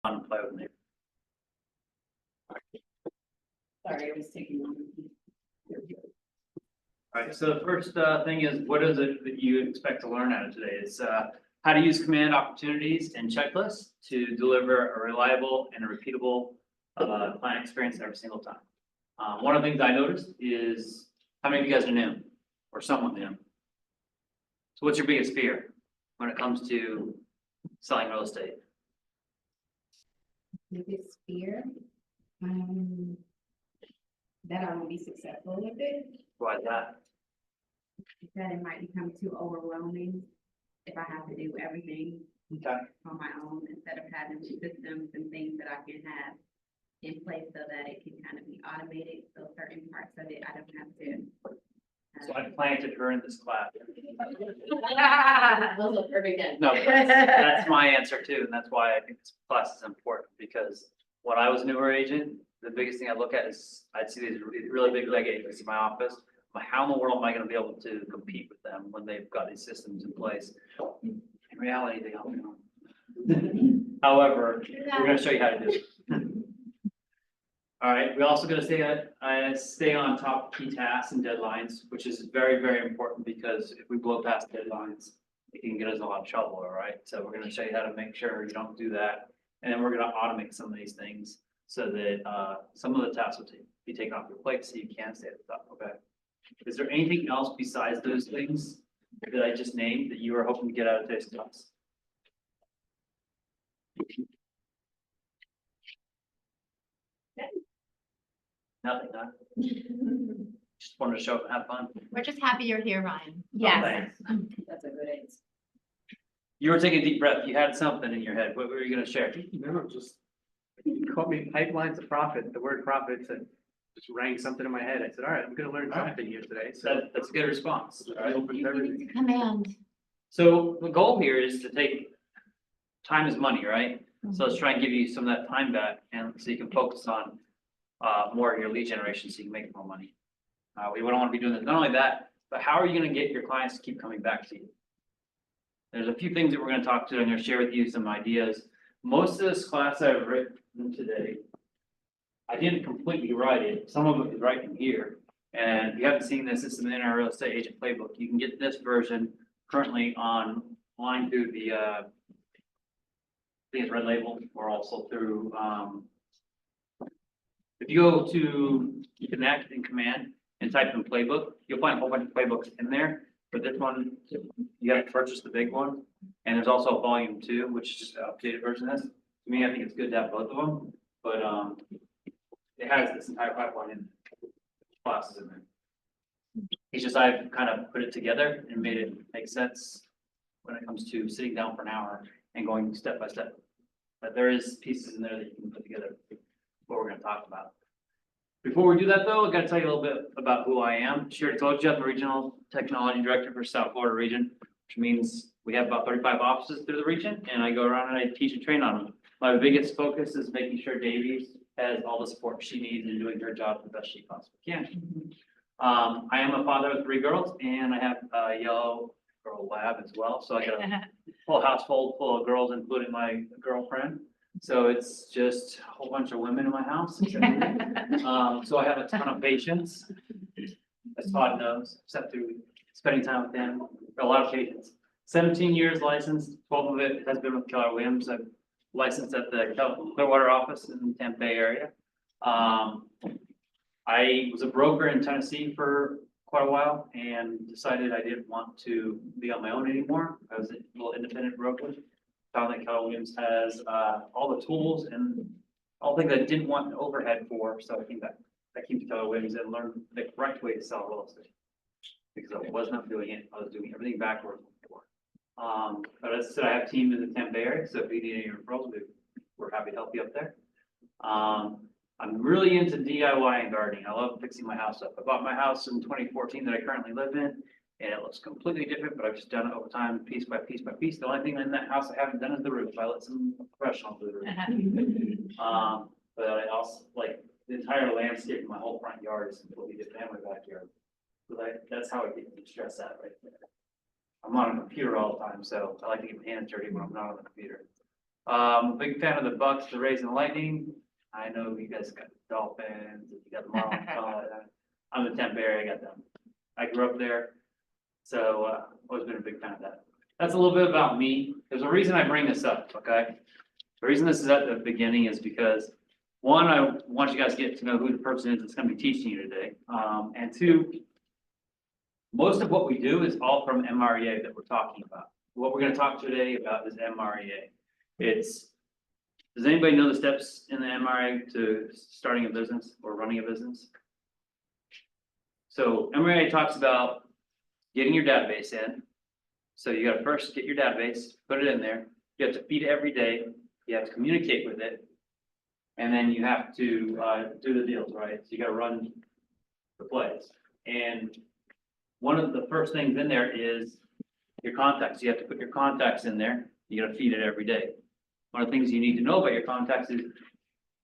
on play with me. Sorry, I was taking one. All right, so the first thing is, what is it that you expect to learn out of today? It's how to use command opportunities and checklists to deliver a reliable and a repeatable client experience every single time. One of the things I noticed is how many of you guys are new or somewhat new? So what's your biggest fear when it comes to selling real estate? Biggest fear, that I won't be successful with it, Why is that? that it might become too overwhelming if I have to do everything Okay. on my own instead of having systems and things that I can have in place so that it can kind of be automated. So certain parts of it, I don't have to. So I planted her in this class. Those look perfect then. No, that's my answer too, and that's why I think this class is important, because when I was a newer agent, the biggest thing I look at is, I'd see these really big leg agents in my office. But how in the world am I gonna be able to compete with them when they've got these systems in place? In reality, they don't know. However, we're gonna show you how to do it. All right, we also gotta stay on top of key tasks and deadlines, which is very, very important, because if we blow past deadlines, it can get us in a lot of trouble, all right? So we're gonna show you how to make sure you don't do that. And then we're gonna automate some of these things so that some of the tasks will be taken off your plate so you can stay at the top, okay? Is there anything else besides those things that I just named that you are hoping to get out of today's class? Nothing, huh? Just wanted to show up and have fun. We're just happy you're here, Ryan. Yes, that's a good answer. You were taking a deep breath. You had something in your head. What were you gonna share? No, just, you caught me pipelines of profit, the word profit just rang something in my head. I said, all right, I'm gonna learn something here today, so. That's a good response. All right. Open to everything. Command. So the goal here is to take, time is money, right? So let's try and give you some of that time back, and so you can focus on more of your lead generation so you can make more money. We don't want to be doing this. Not only that, but how are you going to get your clients to keep coming back to you? There's a few things that we're going to talk to. I'm going to share with you some ideas. Most of this class I've written today, I didn't completely write it. Some of it is right in here. And if you haven't seen this, it's in our real estate agent playbook. You can get this version currently online through the Red Label, or also through if you go to Connect and Command and type in playbook, you'll find a whole bunch of playbooks in there. But this one, you got to purchase the big one. And there's also a volume 2, which is just an updated version of this. To me, I think it's good to have both of them, but it has this entire pipeline in classes in there. It's just I've kind of put it together and made it make sense when it comes to sitting down for an hour and going step by step. But there is pieces in there that you can put together what we're going to talk about. Before we do that though, I've got to tell you a little bit about who I am. She already told you I'm the Regional Technology Director for South Florida region, which means we have about 35 offices through the region, and I go around and I teach and train on them. My biggest focus is making sure Davies has all the support she needs in doing her job the best she possibly can. I am a father of 3 girls, and I have a yellow girl lab as well. So I got a full household full of girls, including my girlfriend. So it's just a whole bunch of women in my house. So I have a ton of patience, as Todd knows, except through spending time with them. A lot of patience. 17 years licensed, 12 of it has been with Keller Williams. I've licensed at the Clearwater office in the Tampa Bay area. I was a broker in Tennessee for quite a while and decided I didn't want to be on my own anymore. I was a little independent broker. Found that Keller Williams has all the tools and all the things I didn't want overhead for. So I came back. I came to Keller Williams and learned the correct way to sell real estate, because I was not doing it. I was doing everything backwards before. But as I said, I have a team in the Tampa Bay area, so if you need any referrals, we're happy to help you up there. I'm really into DIY and gardening. I love fixing my house up. I bought my house in 2014 that I currently live in, and it looks completely different, but I've just done it over time, piece by piece by piece. The only thing in that house I haven't done is the roof. I let some professionals do the roof. But I also, like, the entire landscape of my whole front yard is completely different, and my backyard. So that's how I get stressed out right there. I'm on a computer all the time, so I like to get my hands dirty when I'm not on the computer. Big fan of the Bucks, the Rays and the Lightning. I know you guys got the Dolphins, you got the Marlins. I'm the Tampa area, I got them. I grew up there, so always been a big fan of that. That's a little bit about me. There's a reason I bring this up, okay? The reason this is at the beginning is because, one, I want you guys to get to know who the person is that's gonna be teaching you today. And two, most of what we do is all from MREA that we're talking about. What we're gonna talk today about is MREA. Does anybody know the steps in the MREA to starting a business or running a business? So MREA talks about getting your database in. So you gotta first get your database, put it in there. You have to feed it every day. You have to communicate with it. And then you have to do the deals, right? So you gotta run the plays. And one of the first things in there is your contacts. You have to put your contacts in there. You gotta feed it every day. One of the things you need to know about your contacts is,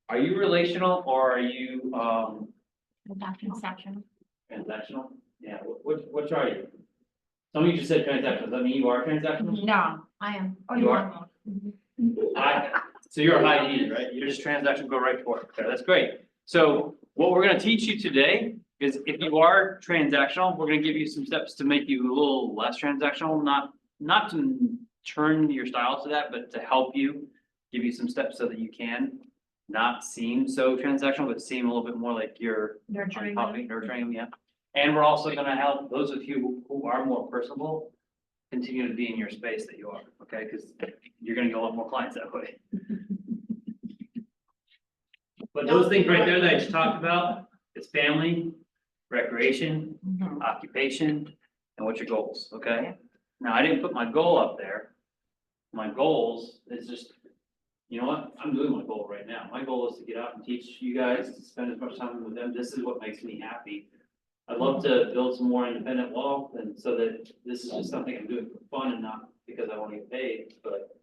are you relational or are you Transactional. transactional? Yeah, which are you? Some of you just said transactional. Does that mean you are transactional? No, I am. Oh, You are? are? So you're a high need, right? You're just transaction, go right for it. Okay, that's great. So what we're gonna teach you today is if you are transactional, we're gonna give you some steps to make you a little less transactional, not to turn your style to that, but to help you, give you some steps so that you can not seem so transactional, but seem a little bit more like you're Nurturing. nurturing them, yeah. And we're also gonna help those of you who are more personable continue to be in your space that you are, okay? Because you're gonna get a lot more clients that way. But those things right there that I just talked about, it's family, recreation, Mhm. occupation, and what's your goals, okay? Now, I didn't put my goal up there. My goals is just, you know what, I'm doing my goal right now. My goal is to get out and teach you guys, to spend as much time with them. This is what makes me happy. I'd love to build some more independent wealth, and so that this is just something I'm doing for fun and not because I want to get paid, but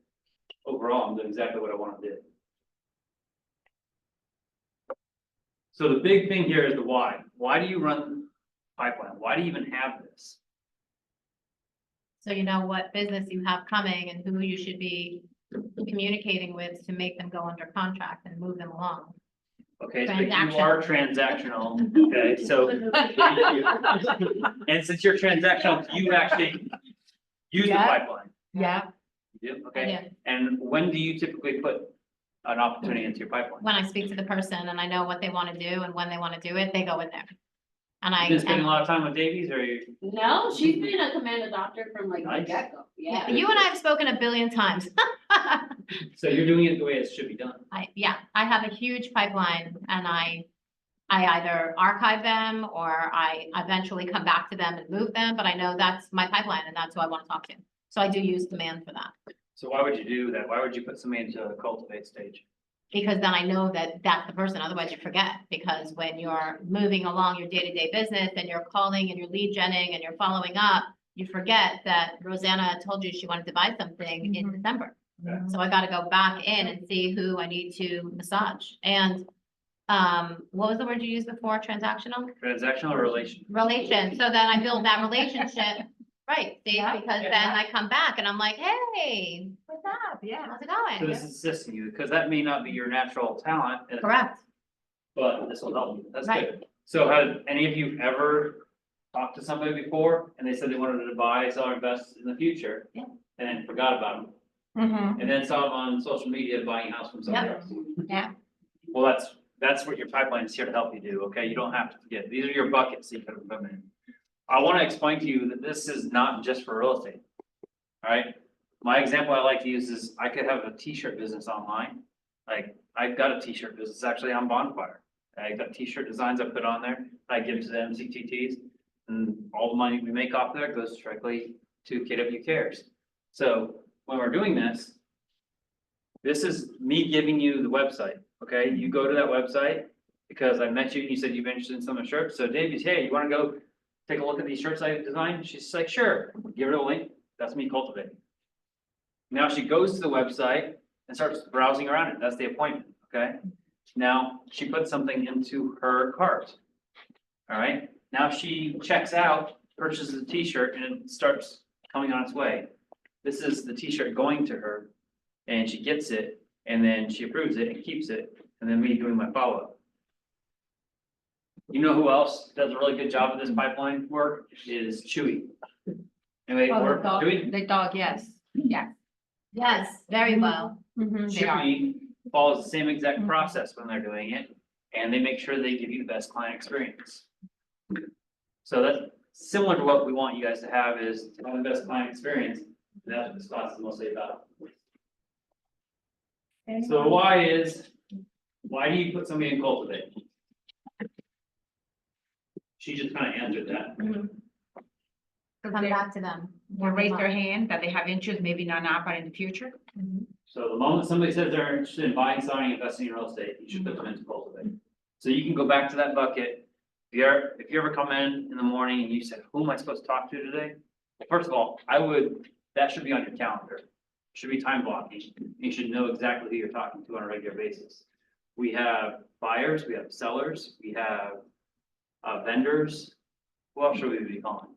overall, I'm doing exactly what I want to do. So the big thing here is the why. Why do you run pipeline? Why do you even have this? So you know what business you have coming and who you should be communicating with to make them go under contract and move them along. Okay, so you are transactional, okay, so. And since you're transactional, you actually use the Yeah. pipeline. Yeah. You do, I okay? do. And when do you typically put an opportunity into your pipeline? When I speak to the person and I know what they want to do and when they want to do it, they go in there. And You I, been spending a and- lot of time with Davies, or you? No, she's been a command doctor from like the Nice. get-go, yeah, yeah. you and I have spoken a billion times. So you're doing it the way it should be done. I have a huge pipeline and I either archive them or I eventually come back to them and move them, but I know that's my pipeline and that's who I want to talk to. So I do use command for that, So why would you do that? Why would you put somebody into a cultivate stage? because then I know that that's the person, otherwise you forget. Because when you're moving along your day-to-day business and you're calling and you're lead genning and you're following up, you forget that Rosanna told you she wanted to buy something in December. Okay. So I gotta go back in and see who I need to massage. And what was the word you used before? Transactional? Transactional or relation? Relation. So then I build that relationship. Right, see, Yeah. because then I come back and I'm like, hey, what's up? Yeah, how's it So going? this is assisting you, because that may not be your natural talent, Correct. but this will help you. That's Right. good. So have any of you ever talked to somebody before and they said they wanted to buy, sell, or invest in the future? Yeah. And then forgot about them, Mm-hmm. and then saw them on social media buying a house from somebody Yep. else? Yeah. Well, that's what your pipeline is here to help you do, okay? You don't have to forget. These are your buckets that you can put in. I want to explain to you that this is not just for real estate. All right? My example I like to use is I could have a t-shirt business online. Like, I've got a t-shirt business actually on Bonfire. I got t-shirt designs I put on there. I give to the MCTTs. And all the money we make off there goes directly to KW Cares. So when we're doing this, this is me giving you the website, okay? You go to that website because I met you and you said you've been interested in some of the shirts. So Davies, hey, you want to go take a look at these shirts I designed? She's like, sure, give her a link. That's me cultivating. Now she goes to the website and starts browsing around it. That's the appointment, okay? Now she puts something into her cart. All right, now she checks out, purchases a t-shirt, and it starts coming on its way. This is the t-shirt going to her. and she gets it, and then she approves it and keeps it, and then me doing my follow-up. You know who else does a really good job of this pipeline work is Chewy. Anybody Oh, work with Chewy? the dog, yes, yeah. Yes, very well. They are. Chewy follows the same exact process when they're doing it, and they make sure they give you the best client experience. So that's similar to what we want you guys to have is to have the best client experience, and that's what this class is mostly about. So the why is, why do you put somebody in cultivate? She just kind of answered that. Come back to them. They raise their hand that they have interest, maybe not now, but in the future. So the moment somebody says they're interested in buying, selling, investing in real estate, you should put them into cultivate. So you can go back to that bucket. If you ever come in the morning and you said, who am I supposed to talk to today? Well, first of all, that should be on your calendar. Should be time blocking. You should know exactly who you're talking to on a regular basis. We have buyers, we have sellers, we have vendors. Who else should we be calling?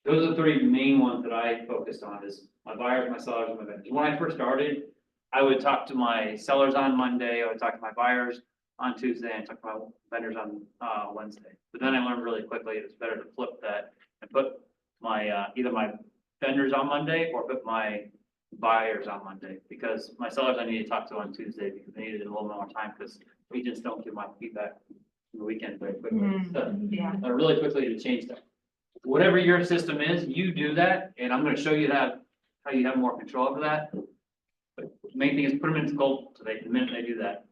Those are the three main ones that I focused on is my buyers, my sellers, and my vendors. When I first started, I would talk to my sellers on Monday, I would talk to my buyers on Tuesday, and talk to my vendors on Wednesday. But then I learned really quickly it's better to flip that and put my either my vendors on Monday or put my buyers on Monday, because my sellers I need to talk to on Tuesday because they needed a little more time because we just don't give my feedback on the weekend very quickly. So Yeah. really quickly to change that. Whatever your system is, you do that, and I'm gonna show you that, how you have more control over that. But the main thing is put them into cultivate the minute they do that.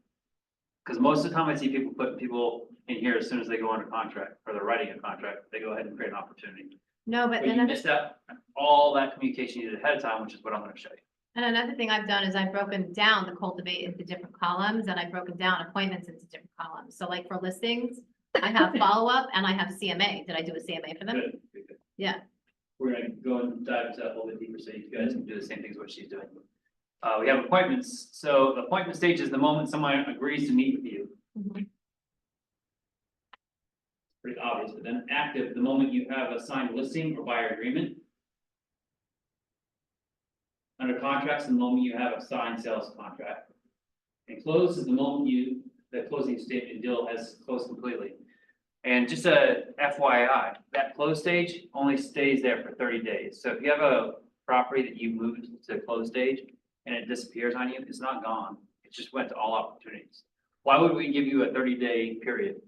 Because most of the time I see people put people in here as soon as they go under contract, or they're writing a contract, they go ahead and create an opportunity. No, but But you then, missed out all that communication you did ahead of time, which is what I'm gonna show you. and another thing I've done is I've broken down the cultivate into different columns, and I've broken down appointments into different columns. So like for listings, I have follow-up and I have CMA. Did I do a CMA for them? Good, good, good. Yeah. We're gonna go and dive into that a little bit deeper, so you guys can do the same things what she's doing. We have appointments, so the appointment stage is the moment someone agrees to meet with you. Mhm. Pretty obvious, but then active, the moment you have a signed listing or buyer agreement. Under contracts, the moment you have a signed sales contract. And close is the moment the closing statement deal has closed completely. And just a FYI, that close stage only stays there for 30 days. So if you have a property that you moved to close stage and it disappears on you, it's not gone. It just went to all opportunities. Why would we give you a 30-day period?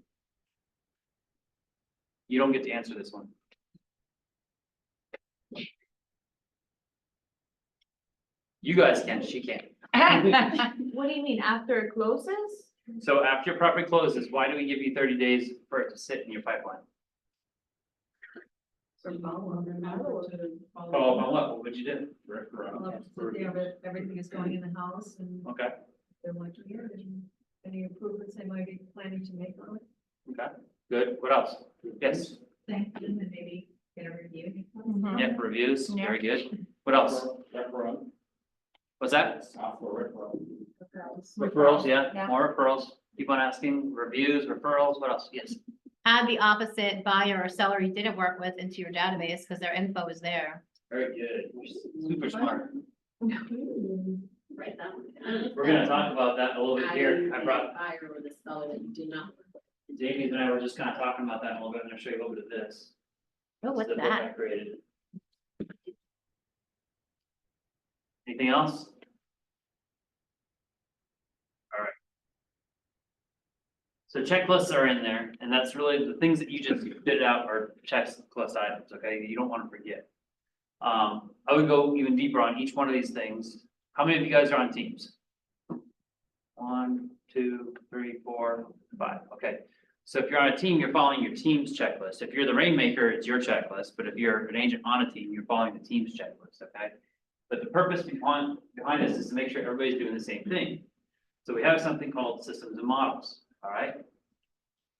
You don't get to answer this one. You guys can, she can't. What do you mean, after it closes? So after your property closes, why do we give you 30 days for it to sit in your pipeline? Follow up on what would you do? Everything is going in the house and Okay, they're like, yeah, and any improvements they might be planning to make on it. okay, good. What else? Yes, Thank them and maybe get a review. yeah, reviews, Yeah. very good. What else? What's that? Referrals, yeah, Yeah. more referrals. Keep on asking, reviews, referrals, what else? Yes. Add the opposite buyer or seller you didn't work with into your database because their info is there. Very good. Super smart. Write that one down. We're gonna talk about that a little bit here. I brought, Buyer or the seller that you did not work with. Jamie and I were just kind of talking about that a little bit. I'm gonna show you a little bit of this. Oh, what's The book I that? created. Anything else? All right. So checklists are in there, and that's really the things that you just did out are checklist items, okay? You don't want to forget. I would go even deeper on each one of these things. How many of you guys are on teams? 1, 2, 3, 4, 5. Okay. So if you're on a team, you're following your team's checklist. If you're the rainmaker, it's your checklist. But if you're an agent on a team, you're following the team's checklist, okay? But the purpose behind this is to make sure everybody's doing the same thing. So we have something called systems and models, all right?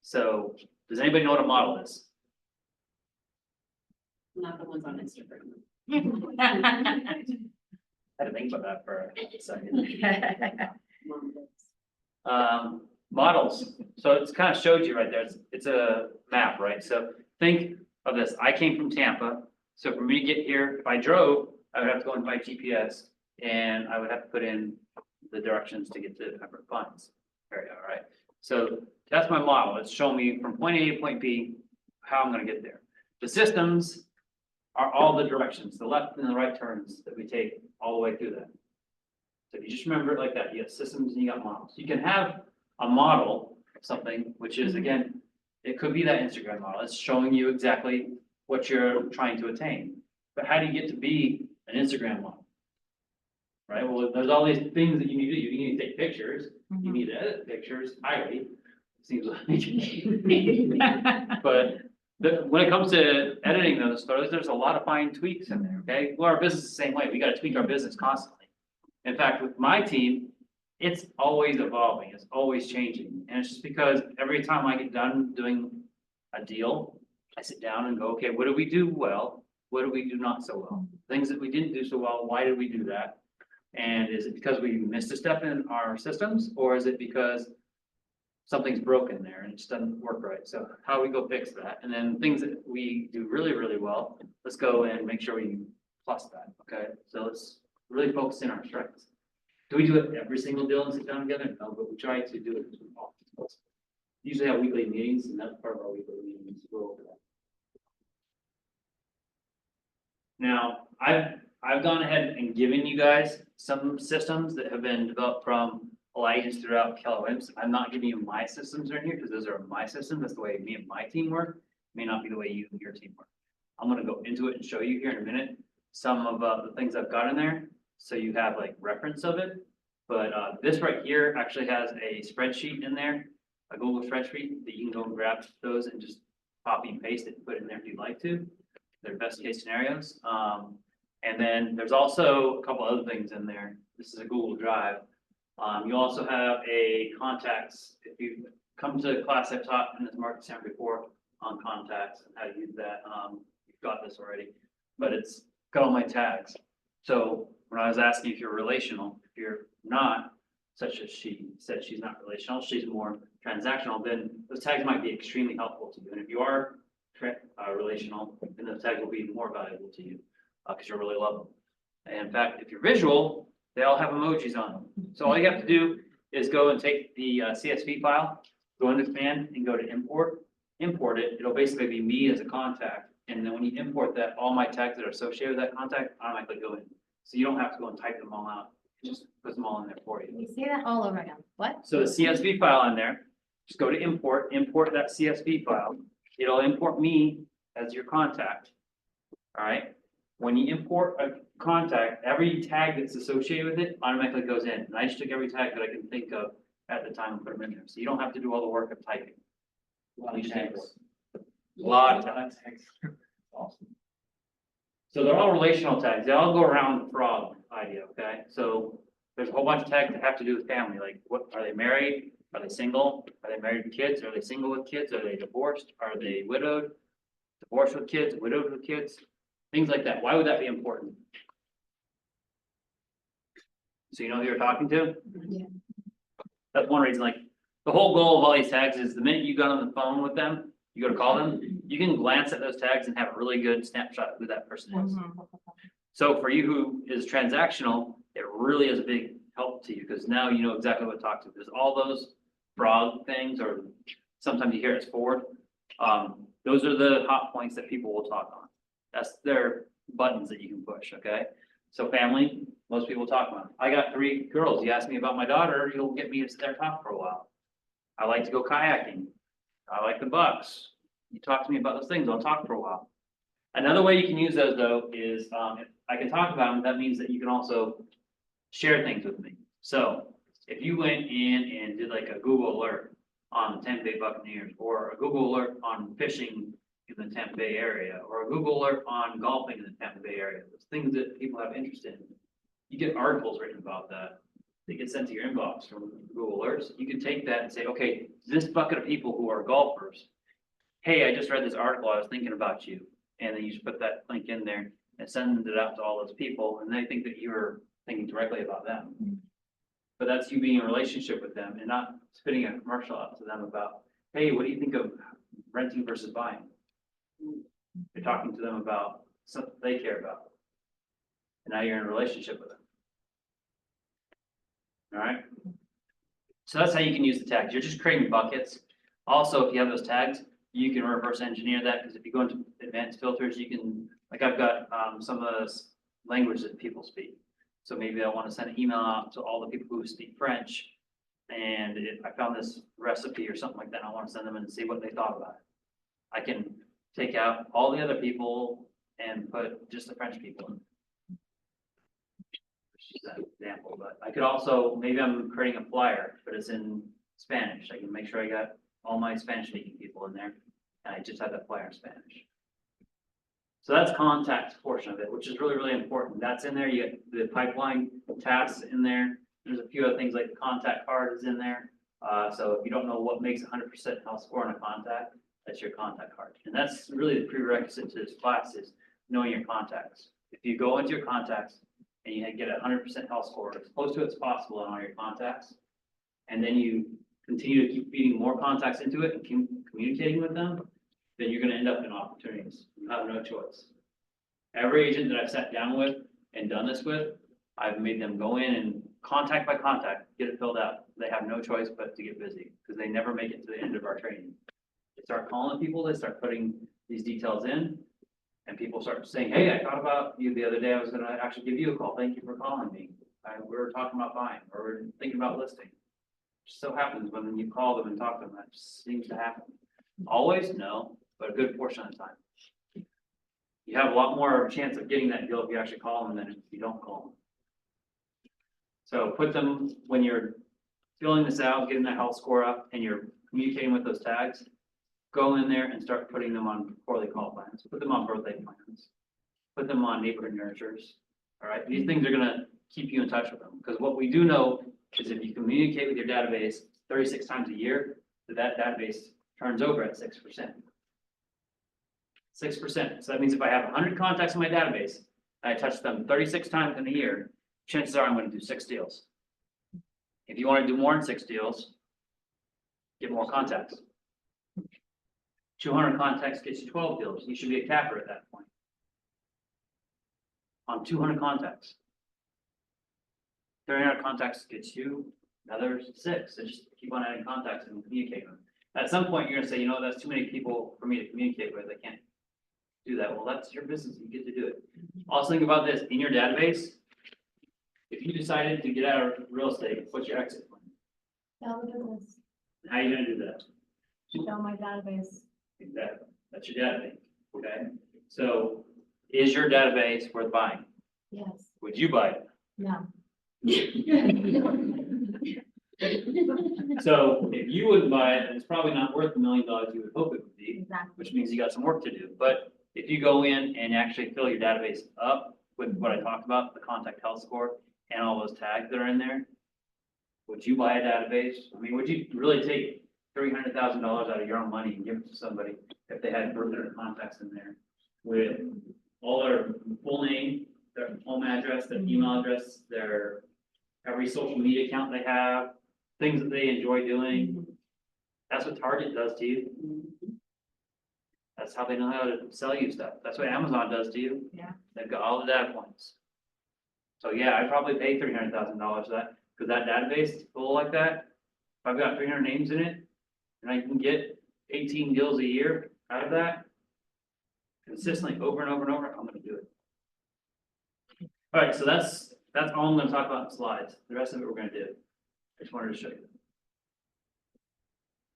So does anybody know what a model is? Not the ones on Instagram. I had to think about that for a second. Models, so it's kind of showed you right there, it's a map, right? So think of this, I came from Tampa, so for me to get here, if I drove, I would have to go and buy GPS. and I would have to put in the directions to get to Pembroke Pines area, all right? So that's my model. It's showing me from point A to point B, how I'm gonna get there. The systems are all the directions, the left and the right turns that we take all the way through that. So if you just remember it like that, you have systems and you got models. You can have a model of something, which is again, it could be that Instagram model. It's showing you exactly what you're trying to attain. But how do you get to be an Instagram model? Right, well, there's all these things that you need to do. You need to take pictures, you need to edit pictures, highly, seems like. But when it comes to editing those photos, there's a lot of fine tweaks in there, okay? Well, our business is the same way. We gotta tweak our business constantly. In fact, with my team, it's always evolving, it's always changing. And it's just because every time I get done doing a deal, I sit down and go, okay, what do we do well? What do we do not so well? Things that we didn't do so well, why did we do that? And is it because we missed a step in our systems, or is it because something's broken there and it just doesn't work right? So how we go fix that? And then things that we do really, really well, let's go and make sure we plus that, okay? So let's really focus in our strengths. Do we do it every single deal and sit down together? No, but we try to do it as often as possible. Usually have weekly meetings, and that's part of our weekly meetings. We'll go over that. Now, I've gone ahead and given you guys some systems that have been developed from agents throughout Keller Williams. I'm not giving you my systems right here because those are my systems. That's the way me and my team work. May not be the way you and your team work. I'm gonna go into it and show you here in a minute some of the things I've got in there, so you have like reference of it. But this right here actually has a spreadsheet in there, a Google spreadsheet that you can go and grab those and just copy and paste it and put it in there if you'd like to. They're best case scenarios. And then there's also a couple other things in there. This is a Google Drive. You also have a contacts. If you come to class I've taught in this market center before on contacts and how to use that, you've got this already, but it's got all my tags. So when I was asking if you're relational, if you're not, such as she said she's not relational, she's more transactional, then those tags might be extremely helpful to you. And if you are relational, then those tags will be more valuable to you because you'll really love them. And in fact, if you're visual, they all have emojis on them. So all you have to do is go and take the CSV file, go into command and go to import it. It'll basically be me as a contact. And then when you import that, all my tags that are associated with that contact automatically go in. So you don't have to go and type them all out. It just puts them all in there for Can you. you say that all over again? What? So the CSV file in there, just go to import that CSV file. It'll import me as your contact. All right. When you import a contact, every tag that's associated with it automatically goes in. And I just took every tag that I can think of at the time and put them in there. So you don't have to do all the work of typing. You just import. A lot of tags. Awesome. So they're all relational tags. They all go around the frog idea, okay? So there's a whole bunch of tags that have to do with family. Like, what are they married? Are they single? Are they married with kids? Are they single with kids? Are they divorced? Are they widowed? Divorced with kids? Widowed with kids? Things like that. Why would that be important? So you know who you're talking to? Yeah. That's one reason. Like, the whole goal of all these tags is the minute you got on the phone with them, you go to call them, you can glance at those tags and have a really good snapshot of who that person is. So for you who is transactional, it really is a big help to you because now you know exactly what to talk to. Because all those frog things, or sometimes you hear it's forward, those are the hot points that people will talk on. That's their buttons that you can push, okay? So family, most people talk about. I got 3 girls. You ask me about my daughter, you'll get me to sit there and talk for a while. I like to go kayaking. I like the Bucks. You talk to me about those things, I'll talk for a while. Another way you can use those though is, if I can talk about them, that means that you can also share things with me. So if you went in and did like a Google alert on the Tampa Bay Buccaneers, or a Google alert on fishing in the Tampa Bay area, or a Google alert on golfing in the Tampa Bay area, those things that people have interest in, you get articles written about that. They get sent to your inbox from Google Alerts. You can take that and say, okay, this bucket of people who are golfers, hey, I just read this article, I was thinking about you. And then you just put that link in there and send it out to all those people, and they think that you're thinking directly about them. But that's you being in a relationship with them and not spitting a commercial out to them about, hey, what do you think of renting versus buying? You're talking to them about something they care about. And now you're in a relationship with them. All right. So that's how you can use the tags. You're just creating buckets. Also, if you have those tags, you can reverse engineer that, because if you go into advanced filters, you can, like I've got some of the language that people speak. So maybe I want to send an email out to all the people who speak French, and if I found this recipe or something like that, I want to send them and see what they thought about it. I can take out all the other people and put just the French people in. Just an example, but I could also, maybe I'm creating a flyer, but it's in Spanish. I can make sure I got all my Spanish speaking people in there, and I just have that flyer in Spanish. So that's contacts portion of it, which is really, really important. That's in there. You get the pipeline tasks in there. There's a few other things like the contact card is in there. So if you don't know what makes 100% health score on a contact, that's your contact card. And that's really the prerequisite to this class, is knowing your contacts. If you go into your contacts and you get a 100% health score, as close to it as possible on all your contacts, and then you continue to keep feeding more contacts into it and communicating with them, then you're going to end up in opportunities. You have no choice. Every agent that I've sat down with and done this with, I've made them go in and contact by contact, get it filled out. They have no choice but to get busy, because they never make it to the end of our training. They start calling people, they start putting these details in, and people start saying, hey, I thought about you the other day. I was going to actually give you a call. Thank you for calling me. We were talking about buying, or we're thinking about listing. It just so happens when you call them and talk to them, that just seems to happen. Always? No, but a good portion of the time. You have a lot more chance of getting that deal if you actually call them than if you don't call them. So put them, when you're filling this out, getting that health score up, and you're communicating with those tags, go in there and start putting them on quarterly call plans, put them on birthday plans, put them on neighborhood nurtures. All right, these things are gonna keep you in touch with them, because what we do know is if you communicate with your database 36 times a year, that database turns over at 6%. 6%. So that means if I have 100 contacts in my database, and I touch them 36 times in a year, chances are I'm going to do 6 deals. If you want to do more than 6 deals, get more contacts. 200 contacts gets you 12 deals. You should be a capper at that point. On 200 contacts. 300 contacts gets you another 6. So just keep on adding contacts and communicate them. At some point, you're going to say, you know, that's too many people for me to communicate with. I can't do that. Well, that's your business. You get to do it. Also, think about this. In your database, if you decided to get out of real estate, what's your exit plan? Sell the business, How are you going to do that? sell my database. Exactly. That's your database. Okay. So is your database worth buying? Yes. Would you buy it? No. So if you wouldn't buy it, then it's probably not worth $1 million you would hope it would be, Exactly. which means you got some work to do. But if you go in and actually fill your database up with what I talked about, the contact health score and all those tags that are in there, would you buy a database? I mean, would you really take $300,000 out of your own money and give it to somebody if they had further contacts in there with all their full name, their home address, their email address, their every social media account they have, things that they enjoy doing? That's what Target does to you. That's how they know how to sell you stuff. That's what Amazon does to you. Yeah. They've got all the data points. So yeah, I'd probably pay $300,000 for that, because that database is full like that. If I've got 300 names in it, and I can get 18 deals a year out of that, consistently over and over and over, I'm gonna do it. All right, so that's all I'm gonna talk about in the slides. The rest of it we're gonna do. I just wanted to show you.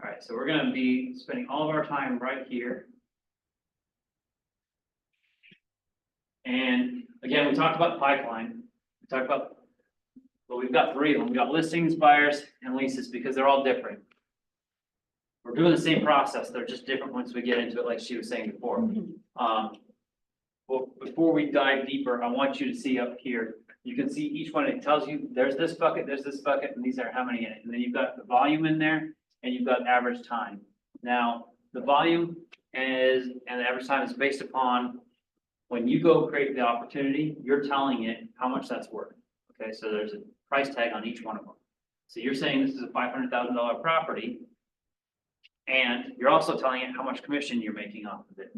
All right, so we're gonna be spending all of our time right here. And again, we talked about pipeline. We talked about, well, we've got 3 of them. We've got listings, buyers, and leases, because they're all different. We're doing the same process. They're just different once we get into it, like she was saying before. Well, before we dive deeper, I want you to see up here. You can see each one. It tells you there's this bucket, and these are how many in it. And then you've got the volume in there, and you've got average time. Now, the volume and the average time is based upon when you go create the opportunity, you're telling it how much that's worth. Okay, so there's a price tag on each one of them. So you're saying this is a $500,000 property, and you're also telling it how much commission you're making off of it.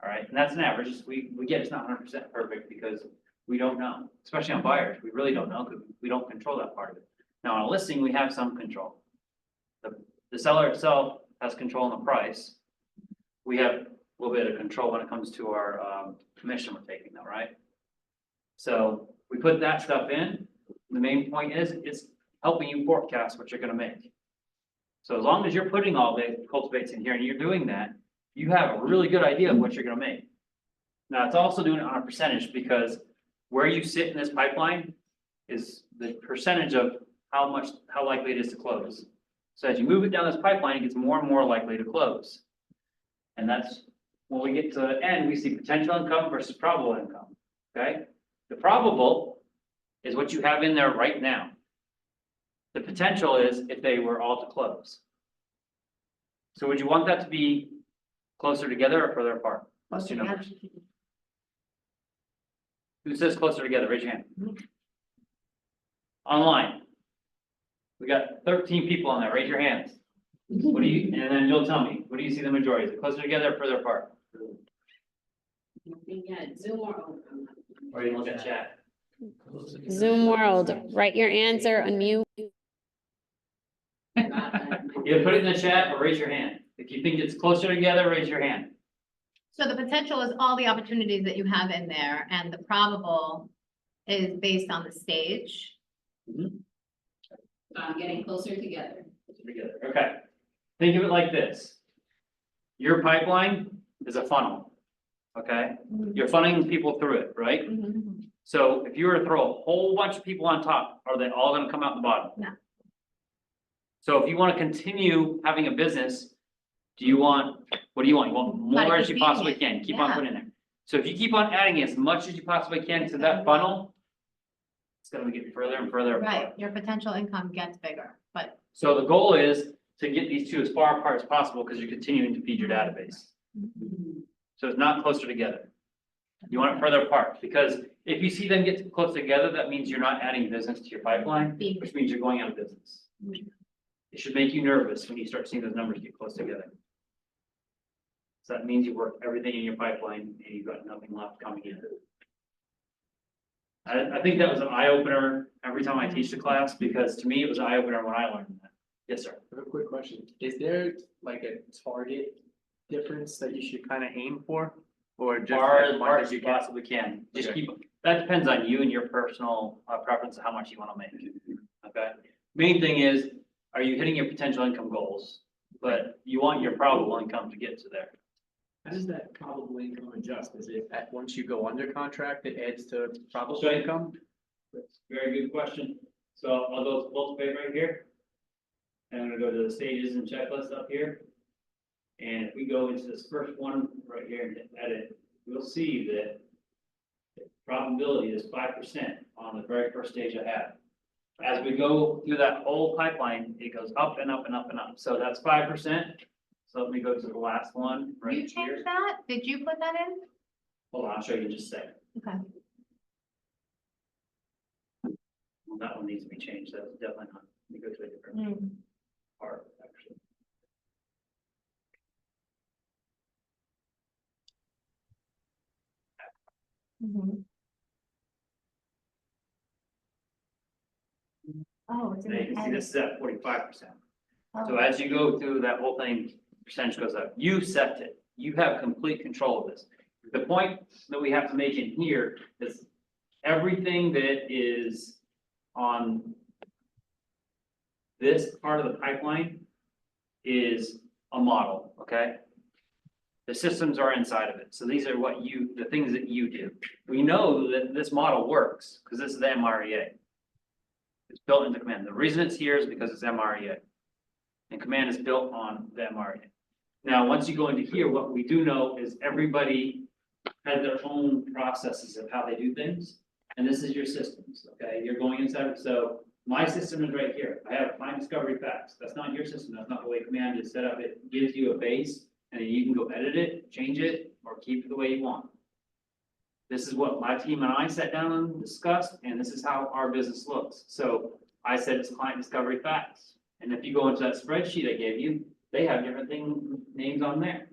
All right, and that's an average. We get it's not 100% perfect because we don't know, especially on buyers. We really don't know because we don't control that part of it. Now, on a listing, we have some control. The seller itself has control on the price. We have a little bit of control when it comes to our commission we're taking though, right? So we put that stuff in. The main point is, it's helping you forecast what you're gonna make. So as long as you're putting all the cultivates in here and you're doing that, you have a really good idea of what you're gonna make. Now, it's also doing it on a percentage because where you sit in this pipeline is the percentage of how likely it is to close. So as you move it down this pipeline, it gets more and more likely to close. And that's, when we get to the end, we see potential income versus probable income, okay? The probable is what you have in there right now. The potential is if they were all to close. So would you want that to be closer together or further apart? Let's do numbers. Who says closer together? Raise your hand. Online. We got 13 people on there. Raise your hands. What do you, and then you'll tell me, what do you see the majority? Is it closer together or further apart? Or you look at chat? Zoom world, write your answer, unmute. Either put it in the chat or raise your hand. If you think it's closer together, raise your hand. So the potential is all the opportunities that you have in there, and the probable is based on the stage. Getting closer together. Together, okay. Think of it like this. Your pipeline is a funnel, okay? You're funneling people through it, right? So if you were to throw a whole bunch of people on top, are they all gonna come out the bottom? No. So if you wanna continue having a business, what do you want? You want more as you possibly can, keep on Yeah. putting in there. So if you keep on adding as much as you possibly can to that funnel, it's gonna get further and further apart. Right, your potential income gets bigger, but So the goal is to get these two as far apart as possible because you're continuing to feed your database. So it's not closer together. You want it further apart because if you see them get close together, that means you're not adding business to your pipeline, which means you're going out of business. It should make you nervous when you start seeing those numbers get close together. So that means you worked everything in your pipeline and you've got nothing left coming in. I think that was an eye opener every time I teach the class because to me it was an eye opener when I learned that. Yes, sir. I have a quick question. Is there like a target difference that you should kind of aim for? Or just Far as as much far as as you you can? possibly can. Just Okay. keep, that depends on you and your personal preference of how much you want to make. Okay? Main thing is, are you hitting your potential income goals? But you want your probable income to get to there. How does that probable income adjust? Is it at once you go under contract, it adds to probable So- income? That's a very good question. So I'll go to cultivate right here. And I'm gonna go to the stages and checklist up here. And if we go into this first one right here and hit edit, we'll see that the probability is 5% on the very first stage I have. As we go through that whole pipeline, it goes up and up and up and up. So that's 5%. So let me go to the last one right you here. changed that? Did you put that in? Hold on, I'll show you in just a second. Okay. Well, that one needs to be changed. That's definitely not. Let me go to a different part, actually. Oh, it's in Now you the can see this edit. is at 45%. So Oh, as you go through that whole thing, percentage goes up. You set it. You have complete control of this. The point that we have to make in here is everything that is on this part of the pipeline is a model, okay? The systems are inside of it. So these are the things that you do. We know that this model works because this is the MREA. It's built into Command. The reason it's here is because it's MREA. And Command is built on the MREA. Now, once you go into here, what we do know is everybody has their own processes of how they do things. And this is your systems, okay? You're going inside. So my system is right here. I have find discovery facts. That's not your system. That's not the way Command is set up. It gives you a base and then you can go edit it, change it, or keep it the way you want. This is what my team and I sat down and discussed, and this is how our business looks. So I said it's client discovery facts. And if you go into that spreadsheet I gave you, they have different names on there.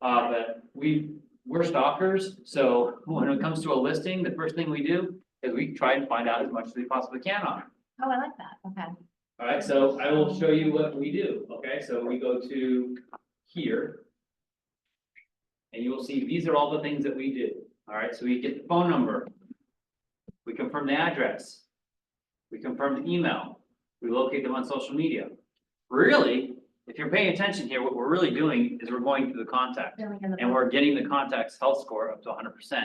But we're stalkers, so when it comes to a listing, the first thing we do is we try and find out as much as we possibly can on it. Oh, I like that, okay. All right, so I will show you what we do, okay? So we go to here. And you will see, these are all the things that we do, all right? So we get the phone number. We confirm the address. We confirm the email. We locate them on social media. Really, if you're paying attention here, what we're really doing is we're going through the contact. And we're getting the contact's health score up to 100%.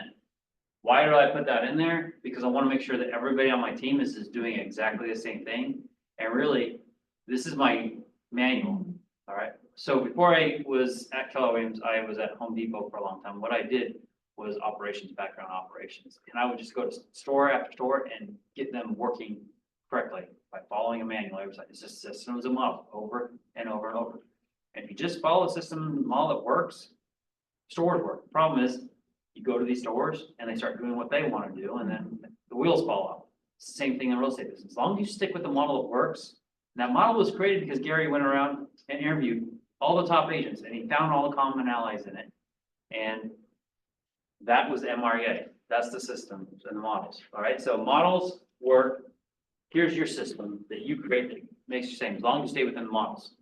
Why do I put that in there? Because I want to make sure that everybody on my team is doing exactly the same thing. And really, this is my manual, all right? So before I was at Keller Williams, I was at Home Depot for a long time. What I did was operations, background operations. And I would just go to store after store and get them working correctly by following a manual. It's just systems and models over and over and over. And if you just follow a system model that works, stores work. The problem is you go to these stores and they start doing what they want to do and then the wheels fall off. It's the same thing in real estate business. As long as you stick with the model that works. And that model was created because Gary went around and interviewed all the top agents and he found all the commonalities in it. And that was MREA. That's the system and the models. All right. So models work. Here's your system that you create that makes you same as long as you stay within the models.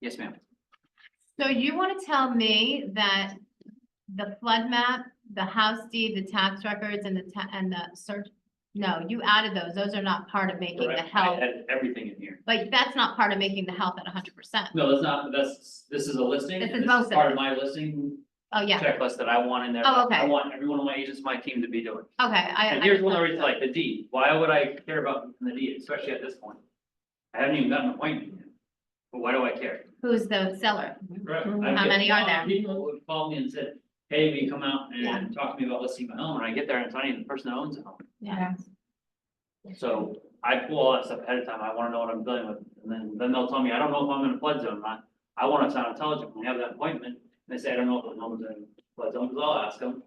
Yes, ma'am. So you want to tell me that the flood map, the house deed, the tax records and the search, no, you added those. Those are not part of making the Correct. health. I added everything in here. Like, that's not part of making the health at 100%. No, that's not, this is a listing. This is and most of part it. of my listing Oh, yeah. checklist that I want in there. Oh, okay. I want every one of my agents, my team to be doing. Okay, And here's one of the reasons, like the deed. Why would I care about the deed, especially at this point? I haven't even gotten an appointment yet. But why do I care? Who's the seller? Right. How many are there? People would call me and said, hey, will you come out Yeah. and talk to me about listing my home? And I get there and it's not even the person that owns the home. Yeah. So I pull all that stuff ahead of time. I want to know what I'm dealing with. And then they'll tell me, I don't know if I'm in a flood zone or not. I want to sound intelligent when we have that appointment. And they say, I don't know if the home's in a flood zone, because I'll ask them.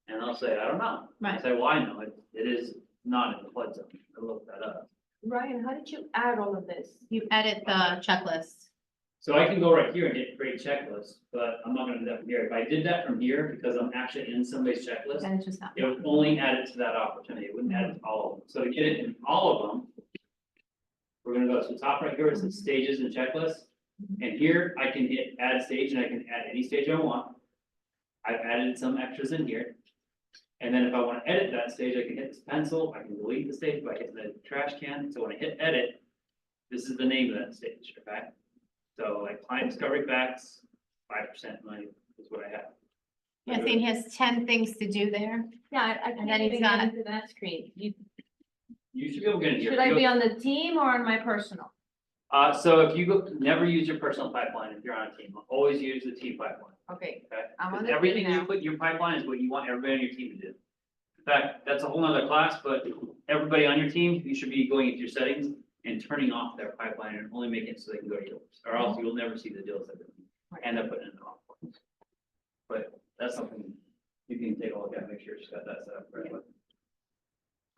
And they'll say, I don't know. I Right. say, well, I know it. It is not in the flood zone. I looked that up. Ryan, how did you add all of this? You edit the checklist. So I can go right here and hit create checklist, but I'm not gonna do that from here. If I did that from here, because I'm actually in somebody's checklist, Then it's just not. it would only add it to that opportunity. It wouldn't add it to all of them. So to get it in all of them, we're gonna go to the top right here, it says stages and checklists. And here I can hit add stage and I can add any stage I want. I've added some extras in here. And then if I wanna edit that stage, I can hit this pencil, I can delete the stage by hitting the trash can. So when I hit edit, this is the name of that stage, okay? So like client discovery facts, 5% money is what I have. Yeah, see, he has 10 things to do there. Yeah, I And can't then he's even got- get into that screen. You should be able to get in here. Should I be on the team or on my personal? So if you go, never use your personal pipeline if you're on a team, always use the team pipeline, Okay, okay? I'm on 'Cause the team everything you now. put in your pipeline is what you want everybody on your team to do. In fact, that's a whole nother class, but everybody on your team, you should be going into your settings and turning off their pipeline and only making it so they can go to yours, or else you'll never see the deals that they end up putting in the wrong place. But that's something you can take a look at, make sure you got that set up correctly.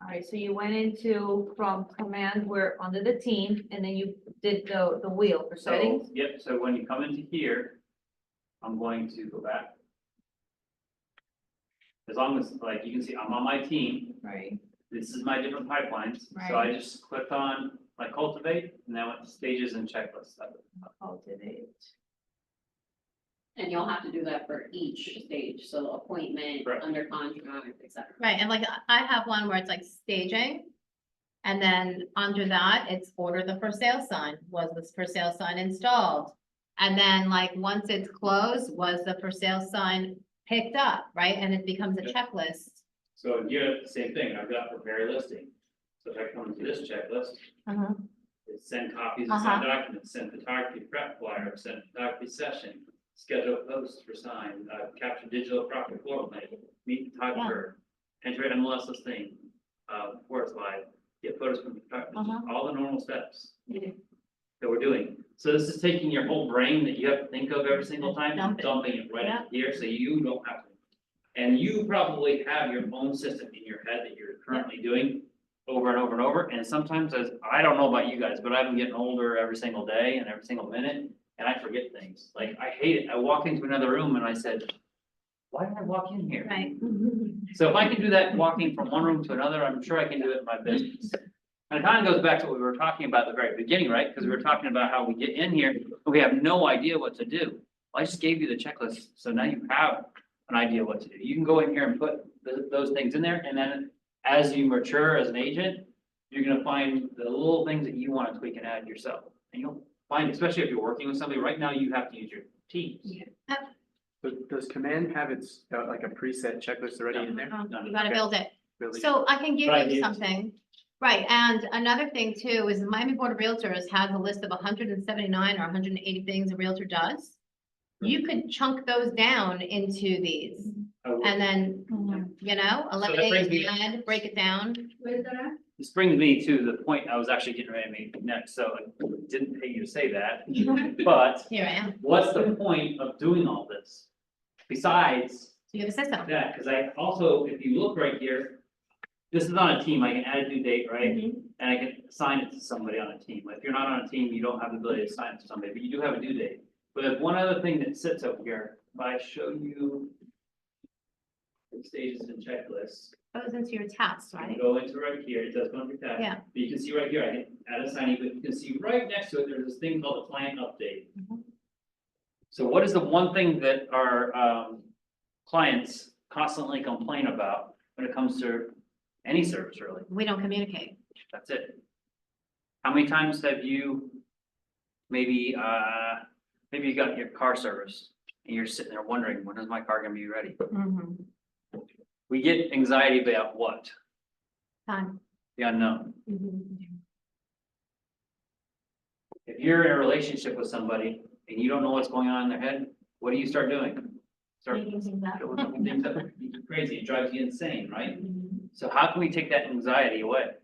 All right, so you went into from command, we're under the team, and then you did the wheel for So, settings. yep, so when you come into here, I'm going to go back. As long as, like, you can see, I'm on my team, Right. this is my different pipelines, so I just clicked on my cultivate, and now it's stages and checklists. Cultivate. And you'll have to do that for each stage, so appointment, Correct. under contract, et cetera. Right, and like, I have one where it's like staging. And then under that, it's order the for sale sign. Was this for sale sign installed? And then like, once it's closed, was the for sale sign picked up, right? And it becomes a Yeah. checklist. So here, same thing, I've got prepare listing. So if I come to this checklist, it's send copies of signed documents, send photography prep flyer, send photography session, schedule posts for sign, capture digital property floor plan, meet photographer, enter MLS listing, before it's live, get photos from photography, all the normal steps that we're doing. So this is taking your whole brain that you have to think of every single time and dumping it right Yeah. here, so you don't have to. And you probably have your own system in your head that you're currently doing over and over and over, and sometimes as, I don't know about you guys, but I've been getting older every single day and every single minute, and I forget things, like, I hate it, I walk into another room and I said, why did I walk in here? Right. So if I can do that walking from one room to another, I'm sure I can do it in my business. And it kind of goes back to what we were talking about at the very beginning, right? Because we were talking about how we get in here, and we have no idea what to do. I just gave you the checklist, so now you have an idea what to do. You can go in here and put those things in there, and then as you mature as an agent, you're gonna find the little things that you want to tweak and add yourself. And you'll find, especially if you're working with somebody, right now you have to use your teams. But does command have its, like a preset checklist already in there? You gotta build it. Really? So I can give But I you did. something, right, and another thing too is the Miami Board of Realtors has a list of 179 or 180 things a realtor does. You could chunk those down into these and then, you know, brings eliminate, me- add, break it down. Where is that at? This brings me to the point I was actually getting ready to make next, so I didn't pay you to say that. But Here I am. what's the point of doing all this? Besides So you have a system. that, because I also, if you look right here, this is on a team, I can add a due date, right? Mhm. And I can assign it to somebody on a team. If you're not on a team, you don't have the ability to assign it to somebody, but you do have a due date. But there's one other thing that sits over here, if I show you the stages and checklists, Goes into your tasks, you right? go into right here, it does go into tab. Yeah. But you can see right here, I can add a signing, but you can see right next to it, there's this thing called a client update. Mhm. So what is the one thing that our clients constantly complain about when it comes to any service really? We don't communicate. That's it. How many times have you maybe you got your car service and you're sitting there wondering, when is my car gonna be ready? We get anxiety about what? Time. The unknown. Mhm. If you're in a relationship with somebody and you don't know what's going on in their head, what do you start doing? Start Making things up. filling things up. It's crazy, it drives you insane, right? Mhm. So how can we take that anxiety away?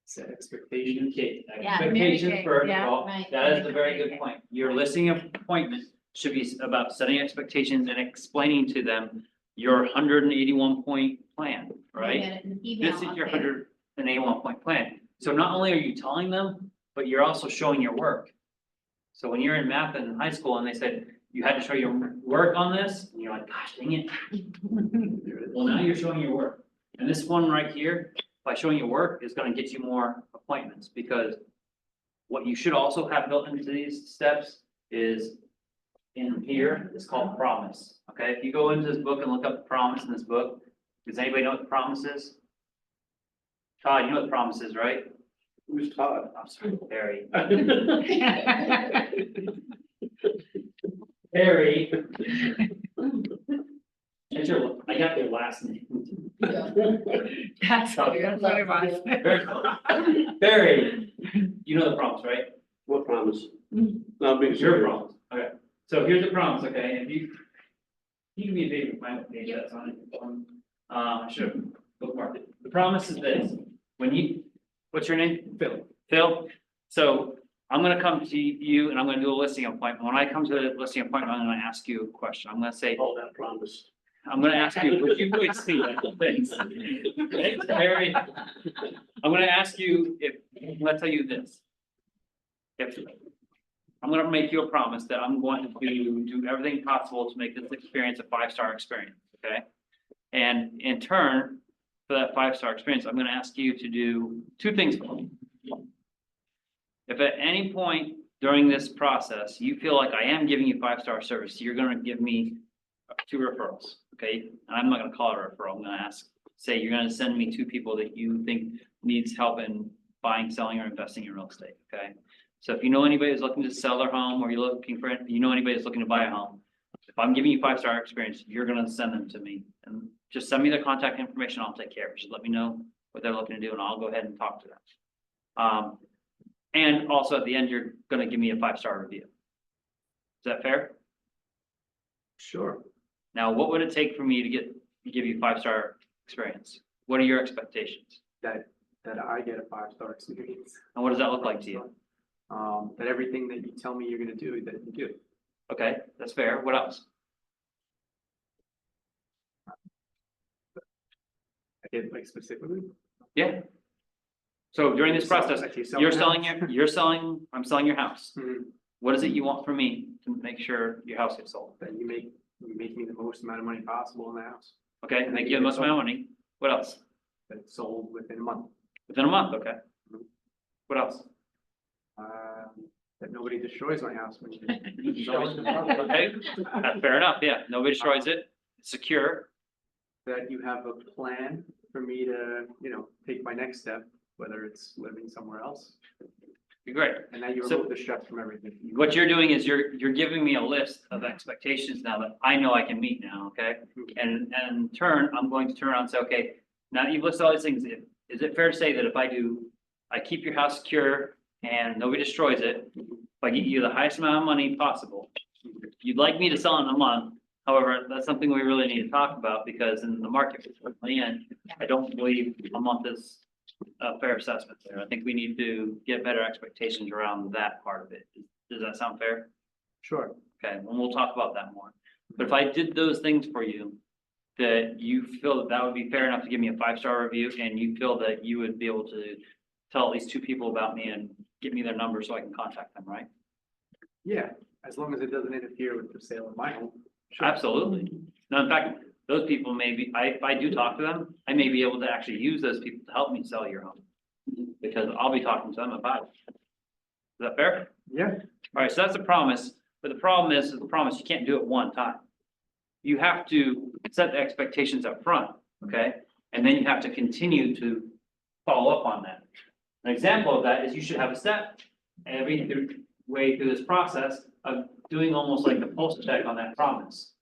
Set expectation. Communicate, Yeah, expectations communicate, first, yeah, well, right. that is a very good point. Your listing appointment should be about setting expectations and explaining to them your 181 point plan, You right? get it in email This is your update. 181 point plan. So not only are you telling them, but you're also showing your work. So when you're in math in high school and they said you had to show your work on this, and you're like, gosh, dang it. Well, now you're showing your work. And this one right here, by showing your work, is gonna get you more appointments, because what you should also have built into these steps is in here, it's called promise, okay? If you go into this book and look up promise in this book, does anybody know what the promise is? Todd, you know what the promise is, right? Who's Todd? I'm sorry, Barry. Barry. I got your last name. That's what it was. Barry. Barry, you know the promise, right? What promise? Not being Your serious. promise, okay. So here's the promise, okay, and if you can be a baby, find what page that's on it. I should have bookmarked it. The promise is this, when you, what's your name? Phil. Phil, so I'm gonna come to you and I'm gonna do a listing appointment. When I come to the listing appointment, I'm gonna ask you a question. I'm gonna say, All that promise. I'm gonna ask you, would you please see that? Thanks. Thanks, Barry. I'm gonna ask you if, I'm gonna tell you this. If, I'm gonna make you a promise that I'm going to do everything possible to make this experience a 5-star experience, okay? And in turn, for that 5-star experience, I'm gonna ask you to do 2 things for me. If at any point during this process, you feel like I am giving you 5-star service, you're gonna give me 2 referrals, okay? And I'm not gonna call it a referral, I'm gonna say you're gonna send me 2 people that you think needs help in buying, selling, or investing in real estate, okay? So if you know anybody who's looking to sell their home, or you're looking for, you know anybody who's looking to buy a home, if I'm giving you 5-star experience, you're gonna send them to me. And just send me their contact information, I'll take care of it. Just let me know what they're looking to do and I'll go ahead and talk to them. And also at the end, you're gonna give me a 5-star review. Is that fair? Sure. Now, what would it take for me to give you 5-star experience? What are your expectations? That I get a 5-star experience. And what does that look like to you? That everything that you tell me you're gonna do, that you do. Okay, that's fair. What else? I get like specifically. Yeah. So during this process, Like you sell you're my selling house. I'm selling your house. Mhm. What is it you want from me to make sure your house gets sold? That you make me the most amount of money possible in the house. Okay, make you the most amount of money. What else? That it's sold within a month. Within a month, okay. What else? That nobody destroys my house when you. Okay, that's fair enough, yeah, nobody destroys it, it's secure, That you have a plan for me to, take my next step, whether it's living somewhere else, be great. and that you So- remove the stress from everything. What you're doing is you're giving me a list of expectations now that I know I can meet now, okay? And in turn, I'm going to turn around and say, okay, now that you've listed all these things, is it fair to say that if I keep your house secure and nobody destroys it, if I get you the highest amount of money possible, you'd like me to sell in a month, however, that's something we really need to talk about, because in the market we're currently in, I don't believe a month is a fair assessment there. I think we need to get better expectations around that part of it. Does that sound fair? Sure. Okay, and we'll talk about that more. But if I did those things for you, that you feel that that would be fair enough to give me a 5-star review, and you feel that you would be able to tell at least 2 people about me and give me their number so I can contact them, right? Yeah, as long as it doesn't interfere with the sale of my home. Sure. Absolutely. No, in fact, those people may be, if I do talk to them, I may be able to actually use those people to help me sell your home. Because I'll be talking to them about it. Is that fair? Yeah, All right, so that's a promise, but the problem is the promise, you can't do it one time. You have to set the expectations up front, okay? And then you have to continue to follow up on that. An example of that is you should have a step way through this process of doing almost like the pulse check on that promise.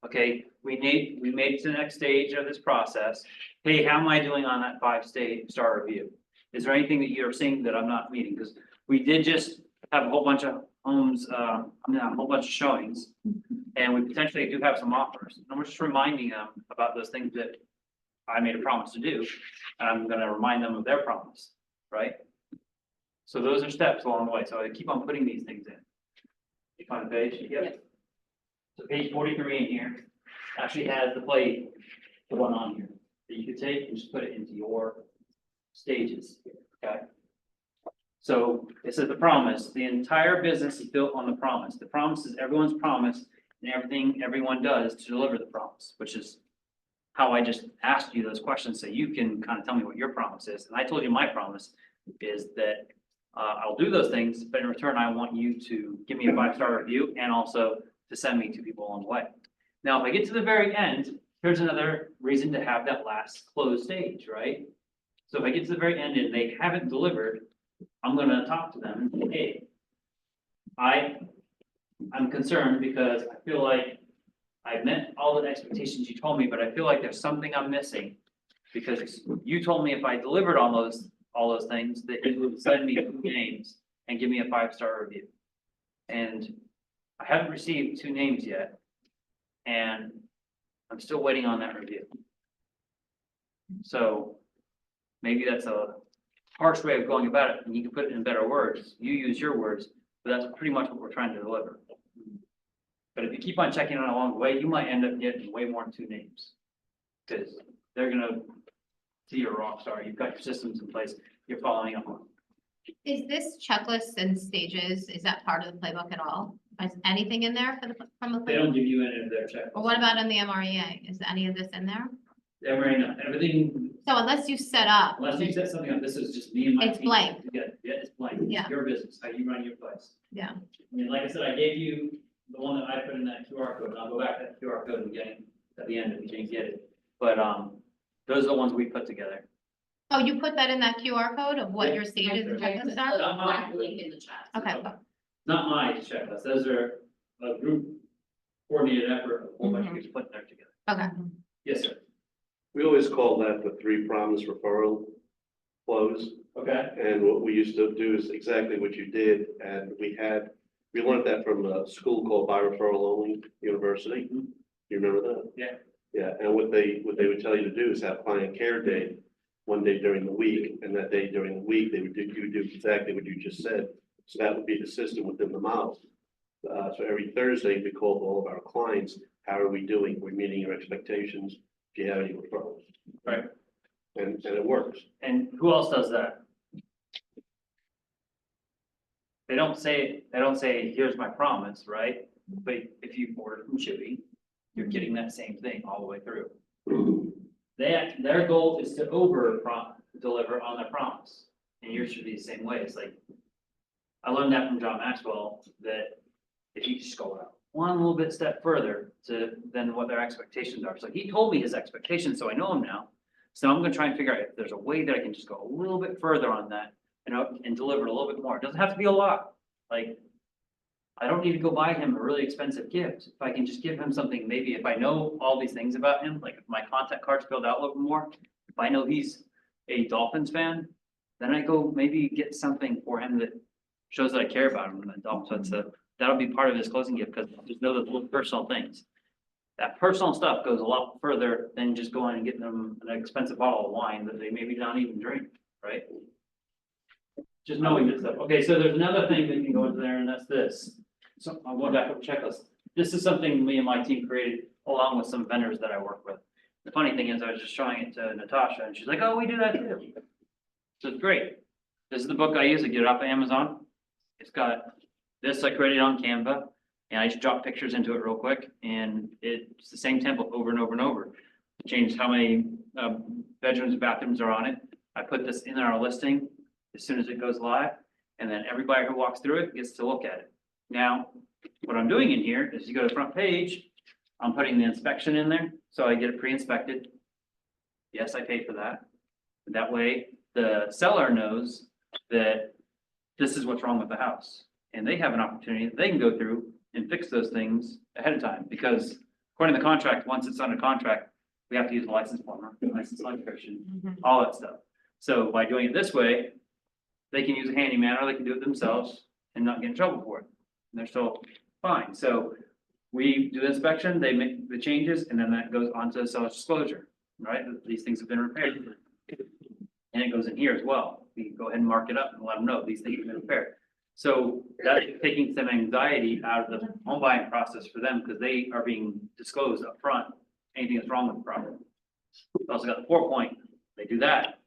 Okay, we made it to the next stage of this process. Hey, how am I doing on that 5-star review? Is there anything that you're seeing that I'm not meeting? Because we did just have a whole bunch of homes, a whole bunch of showings. And we potentially do have some offers. And we're just reminding them about those things that I made a promise to do. And I'm gonna remind them of their promise, right? So those are steps along the way. So I keep on putting these things in. You find the page? Yep. So page 43 in here actually has the one on here that you could take and just put it into your stages, okay? So it says the promise, the entire business is built on the promise. The promise is everyone's promise and everything everyone does to deliver the promise, which is how I just asked you those questions so you can kind of tell me what your promise is. And I told you my promise is that I'll do those things, but in return, I want you to give me a 5-star review and also to send me 2 people on the way. Now, if I get to the very end, here's another reason to have that last close stage, right? So if I get to the very end and they haven't delivered, I'm gonna talk to them and say, hey, I'm concerned because I feel like I've met all the expectations you told me, but I feel like there's something I'm missing. Because you told me if I delivered on all those things, that you would send me 2 names and give me a 5-star review. And I haven't received 2 names yet. And I'm still waiting on that review. So maybe that's a harsh way of going about it, and you can put it in better words. You use your words, but that's pretty much what we're trying to deliver. But if you keep on checking on along the way, you might end up getting way more than 2 names. Because they're gonna see you're a rock star, you've got your systems in place, you're following up on. Is this checklist and stages, is that part of the playbook at all? Is anything in there from the They don't playbook? give you any of their check. Or what about in the MREA? Is any of this in there? Everything, So unless you set up, unless you set something up, this is just me and my team. It's blank. Yeah, it's blank. It's Yeah. your business, how you run your place. yeah, I mean, like I said, I gave you the one that I put in that QR code, and I'll go back to that QR code and get it at the end if you didn't get it. But, those are the ones we put together. oh, you put that in that QR code of what your stages and I put checklists the are? black link in the chat. Okay, Not my checklist, those are a group coordinated effort, a whole bunch of people putting there together. okay, Yes, sir. We always call that the 3 promise referral flows. Okay. And what we used to do is exactly what you did, and we learned that from a school called By Referral Only University. You remember that? Yeah. Yeah, and what they would tell you to do is have client care day one day during the week, and that day during the week, you would do exactly what you just said. So that would be the system within the model. So every Thursday, we call all of our clients, how are we doing? We're meeting your expectations. Do you have any referrals? Right. And it works. And who else does that? They don't say, here's my promise, right? But if you order from Chippy, you're getting that same thing all the way through. Their goal is to deliver on their promise. And yours should be the same way. It's like, I learned that from John Maxwell, that if you just go out one little bit step further than what their expectations are. So he told me his expectations, so I know them now. So I'm gonna try and figure out if there's a way that I can just go a little bit further on that and deliver a little bit more. It doesn't have to be a lot. Like, I don't need to go buy him a really expensive gift. If I can just give him something, maybe if I know all these things about him, like if my contact card's filled out a little more, if I know he's a Dolphins fan, then I go maybe get something for him that shows that I care about him and that Dolphins. So that'll be part of his closing gift, because just know those little personal things. That personal stuff goes a lot further than just going and getting them an expensive bottle of wine that they maybe not even drink, right? Just knowing this stuff. Okay, so there's another thing that can go into there, and that's this. So I'm going back up the checklist. This is something me and my team created along with some vendors that I work with. The funny thing is, I was just showing it to Natasha, and she's like, "Oh, we do that too." So it's great. This is the book I use. I get it off of Amazon. It's got this I created on Canva, and I just drop pictures into it real quick, and it's the same template over and over and over. Change how many bedrooms and bathrooms are on it. I put this in our listing as soon as it goes live, and then everybody who walks through it gets to look at it. Now, what I'm doing in here is you go to the front page, I'm putting the inspection in there, so I get it pre-inspected. Yes, I pay for that. That way, the seller knows that this is what's wrong with the house. And they have an opportunity, they can go through and fix those things ahead of time, because according to the contract, once it's under contract, we have to use a license plumber, license electrician, all that stuff. So by doing it this way, they can use a handyman or they can do it themselves and not get in trouble for it. And they're still fine. So we do the inspection, they make the changes, and then that goes on to the seller's disclosure, right? These things have been repaired. And it goes in here as well. We can go ahead and mark it up and let them know these things have been repaired. So that's taking some anxiety out of the home buying process for them, because they are being disclosed up front. Anything that's wrong with the property. We also got the 4-point. They do that.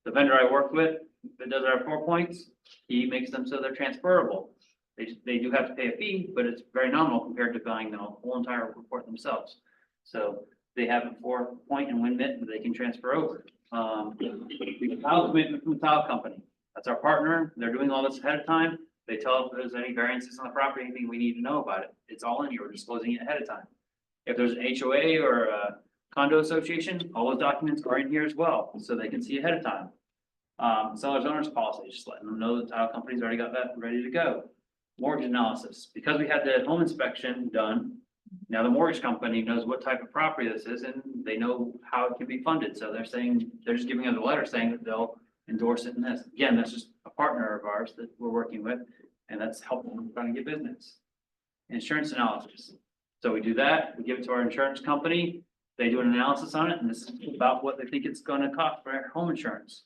The vendor I work with that does our 4 points, he makes them so they're transferable. They do have to pay a fee, but it's very nominal compared to buying the whole entire report themselves. So they have a 4-point and win mitt that they can transfer over. We have tile commitment from the tile company. That's our partner. They're doing all this ahead of time. They tell us if there's any variances on the property, anything we need to know about it. It's all in here. We're disclosing it ahead of time. If there's an HOA or a condo association, all those documents are in here as well, so they can see ahead of time. Seller's owner's policy, just letting them know the tile company's already got that ready to go. Mortgage analysis, because we had the home inspection done, now the mortgage company knows what type of property this is, and they know how it can be funded, so they're just giving us a letter saying that they'll endorse it in this. Again, that's just a partner of ours that we're working with, and that's helping them trying to get business. Insurance analysis, so we do that, we give it to our insurance company, they do an analysis on it, and this is about what they think it's gonna cost for our home insurance.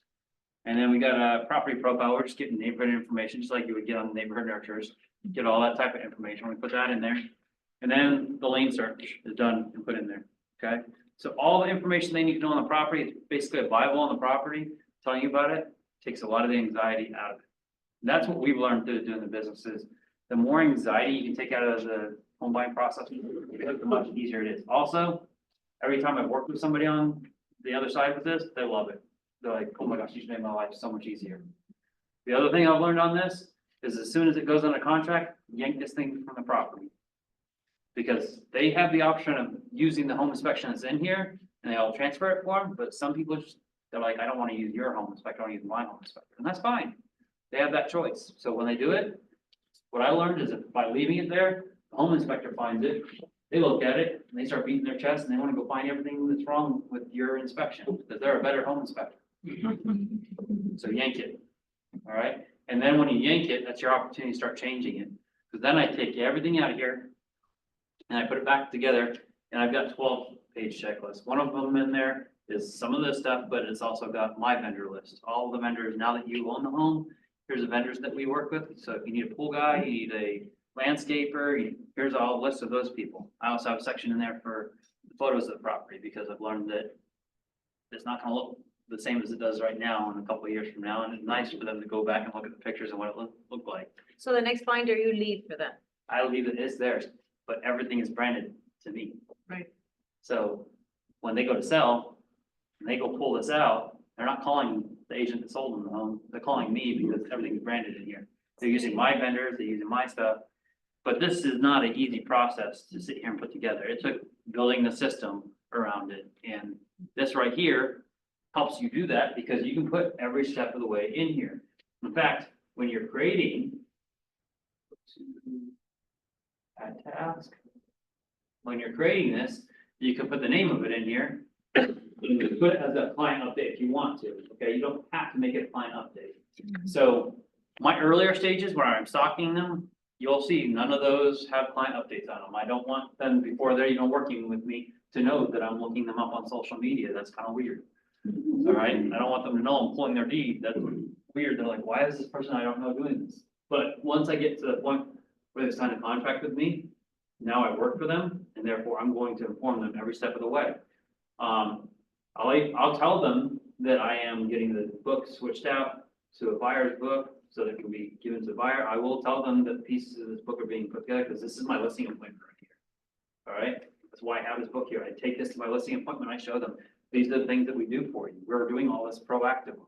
And then we got a property profile, we're just getting neighborhood information, just like you would get on neighborhood nurturers, get all that type of information, we put that in there. And then the lane search is done and put in there, okay? So all the information they need to know on the property, it's basically a Bible on the property, telling you about it, takes a lot of the anxiety out of it. And that's what we've learned through doing the businesses. The more anxiety you can take out of the home buying process, the much easier it is. Also, every time I've worked with somebody on the other side with this, they love it. They're like, "Oh my gosh, you made my life so much easier." The other thing I've learned on this is as soon as it goes under contract, yank this thing from the property. Because they have the option of using the home inspection that's in here, and they'll transfer it for them, but some people just, they're like, "I don't want to use your home inspector, I want to use my home inspector," and that's fine. They have that choice. So when they do it, what I learned is that by leaving it there, the home inspector finds it, they look at it, and they start beating their chest, and they want to go find everything that's wrong with your inspection, because they're a better home inspector. So yank it, all right? And then when you yank it, that's your opportunity to start changing it. Because then I take everything out of here and I put it back together, and I've got 12-page checklist. One of them in there is some of this stuff, but it's also got my vendor list. All the vendors, now that you own the home, here's the vendors that we work with. So if you need a pool guy, you need a landscaper, here's all list of those people. I also have a section in there for the photos of the property, because I've learned that it's not gonna look the same as it does right now in a couple of years from now, and it's nice for them to go back and look at the pictures and what it looked like. So the next binder you leave for them. I leave it as theirs, but everything is branded to me. Right. So when they go to sell, and they go pull this out, they're not calling the agent that sold them the home, they're calling me because everything's branded in here. They're using my vendors, they're using my stuff. But this is not an easy process to sit here and put together. It took building the system around it. And this right here helps you do that because you can put every step of the way in here. In fact, when you're creating, add task. When you're creating this, you can put the name of it in here. You can put it as a client update if you want to, okay? You don't have to make it a client update. So my earlier stages where I'm stocking them, you'll see none of those have client updates on them. I don't want them before they're even working with me to know that I'm looking them up on social media. That's kind of weird. All right, I don't want them to know I'm pulling their deed. That's weird. They're like, why is this person I don't know doing this? But once I get to the point where they sign a contract with me, now I work for them and therefore I'm going to inform them every step of the way. I'll tell them that I am getting the book switched out to a buyer's book so that it can be given to the buyer. I will tell them that pieces of this book are being put together because this is my listing appointment right here. All right, that's why I have this book here. I take this to my listing appointment. I show them, these are the things that we do for you. We're doing all this proactively.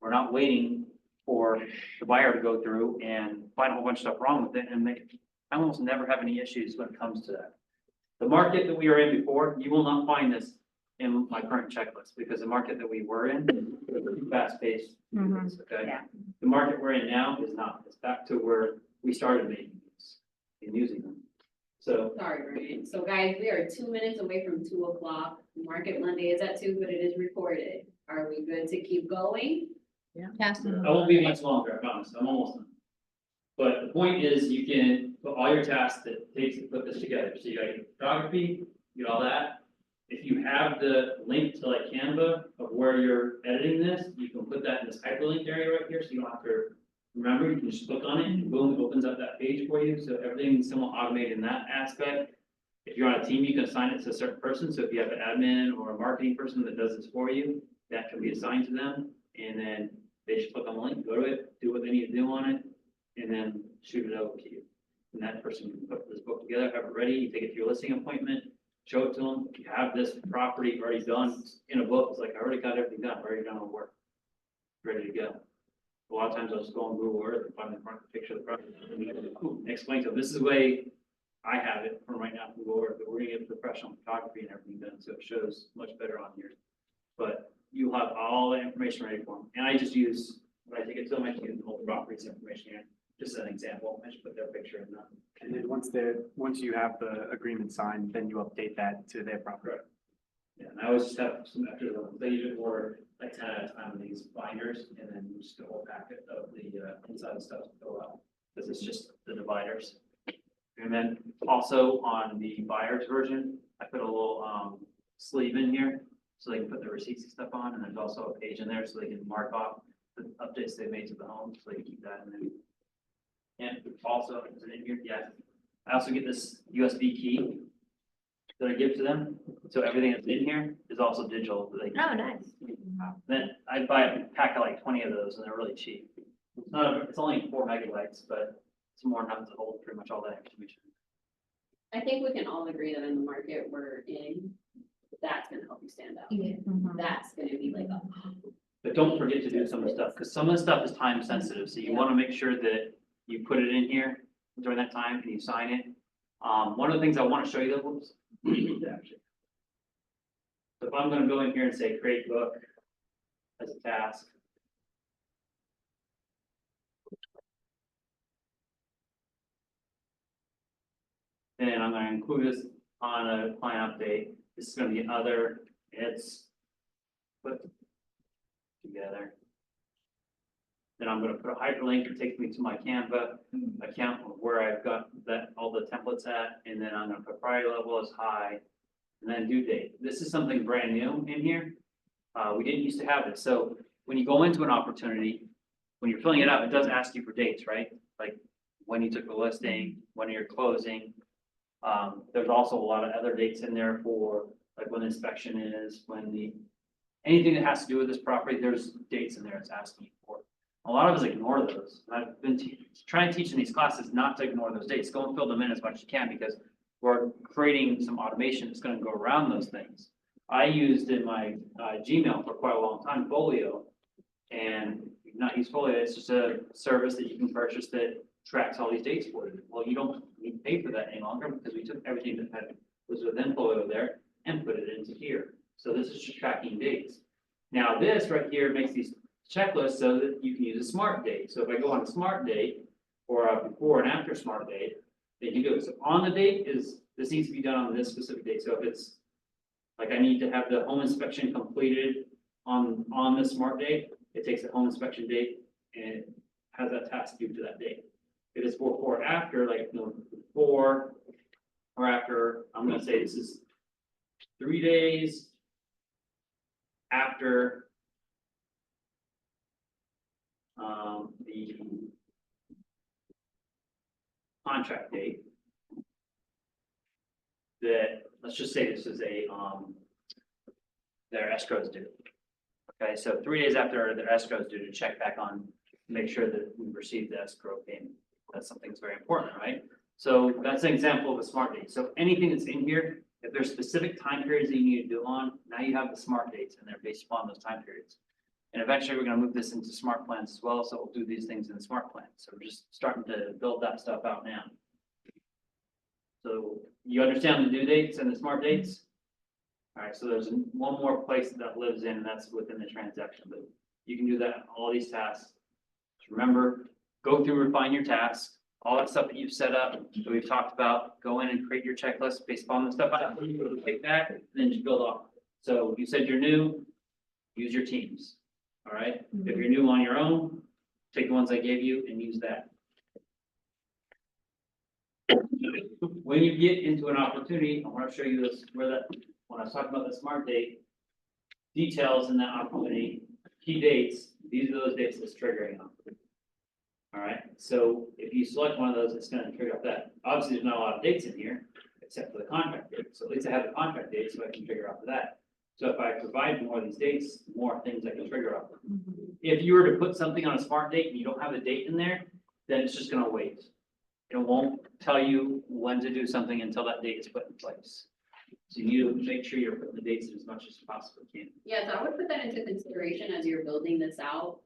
We're not waiting for the buyer to go through and find a whole bunch of stuff wrong with it and I almost never have any issues when it comes to that. The market that we were in before, you will not find this in my current checklist because the market that we were in was a fast paced. Okay. Yeah. The market we're in now is not. It's back to where we started making these and using them. So Sorry, Brian. So guys, we are 2 minutes away from 2:00. Market Monday is at 2, but it is recorded. Are we good to keep going? Yes. I won't be much longer, I promise. I'm almost done. But the point is you can put all your tasks that it takes to put this together. So you got your photography, you got all that. If you have the link to like Canva of where you're editing this, you can put that in this hyperlink area right here, so you don't have to remember, you can just click on it and boom, it opens up that page for you, so everything's somewhat automated in that aspect. If you're on a team, you can assign it to a certain person, so if you have an admin or a marketing person that does this for you, that can be assigned to them, and then they just click on the link, go to it, do what they need to do on it, and then shoot it over to you. And that person can put this book together, have it ready, you take it to your listing appointment, show it to them. If you have this property already done in a book, it's like, I already got everything done, I've already done all the work. Ready to go. A lot of times I'll just go on Google Earth and find the front picture of the property and explain to them, this is the way I have it from right now from Google Earth, but we're gonna get professional photography and everything done, so it shows much better on here. But you'll have all the information ready for them. And I just use, when I take it to them, I use the whole properties information here. Just an example, I just put their picture in that. And then once you have the agreement signed, then you update that to their property. Yeah, and I always just have some extra ones. They usually order like 10 at a time of these binders, and then just a whole packet of the inside stuff to fill out, because it's just the dividers. And then also on the buyer's version, I put a little sleeve in here, so they can put the receipts and stuff on, and there's also a page in there, so they can mark off the updates they made to the home, so they can keep that in there. And also, is it in here? Yeah. I also get this USB key that I give to them. So everything that's in here is also digital. That they can- Oh, nice. Then I buy a pack of like 20 of those and they're really cheap. It's not, it's only 4 megabytes, but it's more than enough to hold pretty much all that information. I think we can all agree that in the market we're in, that's gonna help you stand out. Yeah. That's gonna be like a. But don't forget to do some of the stuff, because some of the stuff is time sensitive. So you want to make sure that you put it in here during that time and you sign it. One of the things I want to show you that was actually. So if I'm going to go in here and say create book as a task. Then I'm going to include this on a client update. This is going to be other, it's put together. Then I'm going to put a hyperlink that takes me to my Canva account of where I've got that, all the templates at, and then I'm going to put priority level as high, and then due date. This is something brand new in here. We didn't used to have it. So when you go into an opportunity, when you're filling it out, it does ask you for dates, right? Like when you took the listing, when you're closing. There's also a lot of other dates in there for like when the inspection is, when anything that has to do with this property, there's dates in there it's asking you for. A lot of us ignore those. I've been trying to teach in these classes not to ignore those dates. Go and fill them in as much as you can, because we're creating some automation that's going to go around those things. I used in my Gmail for quite a long time, Folio, And not useful, it's just a service that you can purchase that tracks all these dates for you. Well, you don't need to pay for that any longer because we took everything that was within Photo there and put it into here. So this is just tracking dates. Now this right here makes these checklists so that you can use a smart date. So if I go on a smart date or a before and after smart date, then you do it. So on the date this needs to be done on this specific date. So if it's like I need to have the home inspection completed on the smart date, it takes the home inspection date and has that task due to that date. If it's before or after, like, before or after, I'm gonna say this is 3 days after the contract date. That, let's just say this is their escrow is due. Okay, so 3 days after their escrow is due to check back on, make sure that we received the escrow payment. That's something that's very important, right? So that's an example of a smart date. So anything that's in here, if there's specific time periods that you need to do on, now you have the smart dates and they're based upon those time periods. And eventually we're gonna move this into smart plans as well, so we'll do these things in the smart plan. So we're just starting to build that stuff out now. So you understand the due dates and the smart dates? All right, so there's one more place that lives in, and that's within the transaction, but you can do that, all these tasks. Just remember, go through, refine your tasks, all that stuff that you've set up, that we've talked about, go in and create your checklist based upon the stuff I take back, and then just build off. So you said you're new, use your teams, all right? If you're new on your own, take the ones I gave you and use that. When you get into an opportunity, I want to show you this, where that, when I was talking about the smart date, details in that opportunity, key dates, these are those dates that's triggering on. All right, so if you select one of those, it's gonna trigger off that. Obviously, there's not a lot of dates in here, except for the contract date. So at least I have the contract date, so I can trigger off of that. So if I provide more of these dates, more things I can trigger off. If you were to put something on a smart date and you don't have a date in there, then it's just gonna wait. It won't tell you when to do something until that date is put in place. So you need to make sure you're putting the dates in as much as you possibly can. Yeah, so I would put that into consideration as you're building this out.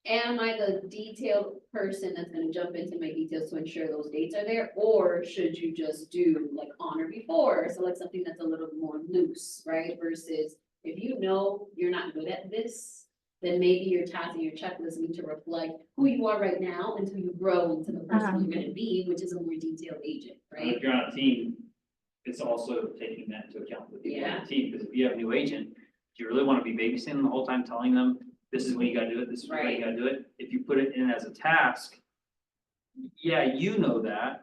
Am I the detailed person that's gonna jump into my details to ensure those dates are there? Or should you just do like on or before, so like something that's a little more loose, right? Versus if you know you're not good at this, then maybe your task and your checklist need to reflect who you are right now until you grow into the person you're gonna be, which is a more detailed agent, right? If you're on a team, it's also taking that into account with people on the team, because if you have a new agent, do you really want to be babysitting the whole time, telling them, this is when you gotta do it, this is when you Right. gotta do it? If you put it in as a task, yeah, you know that.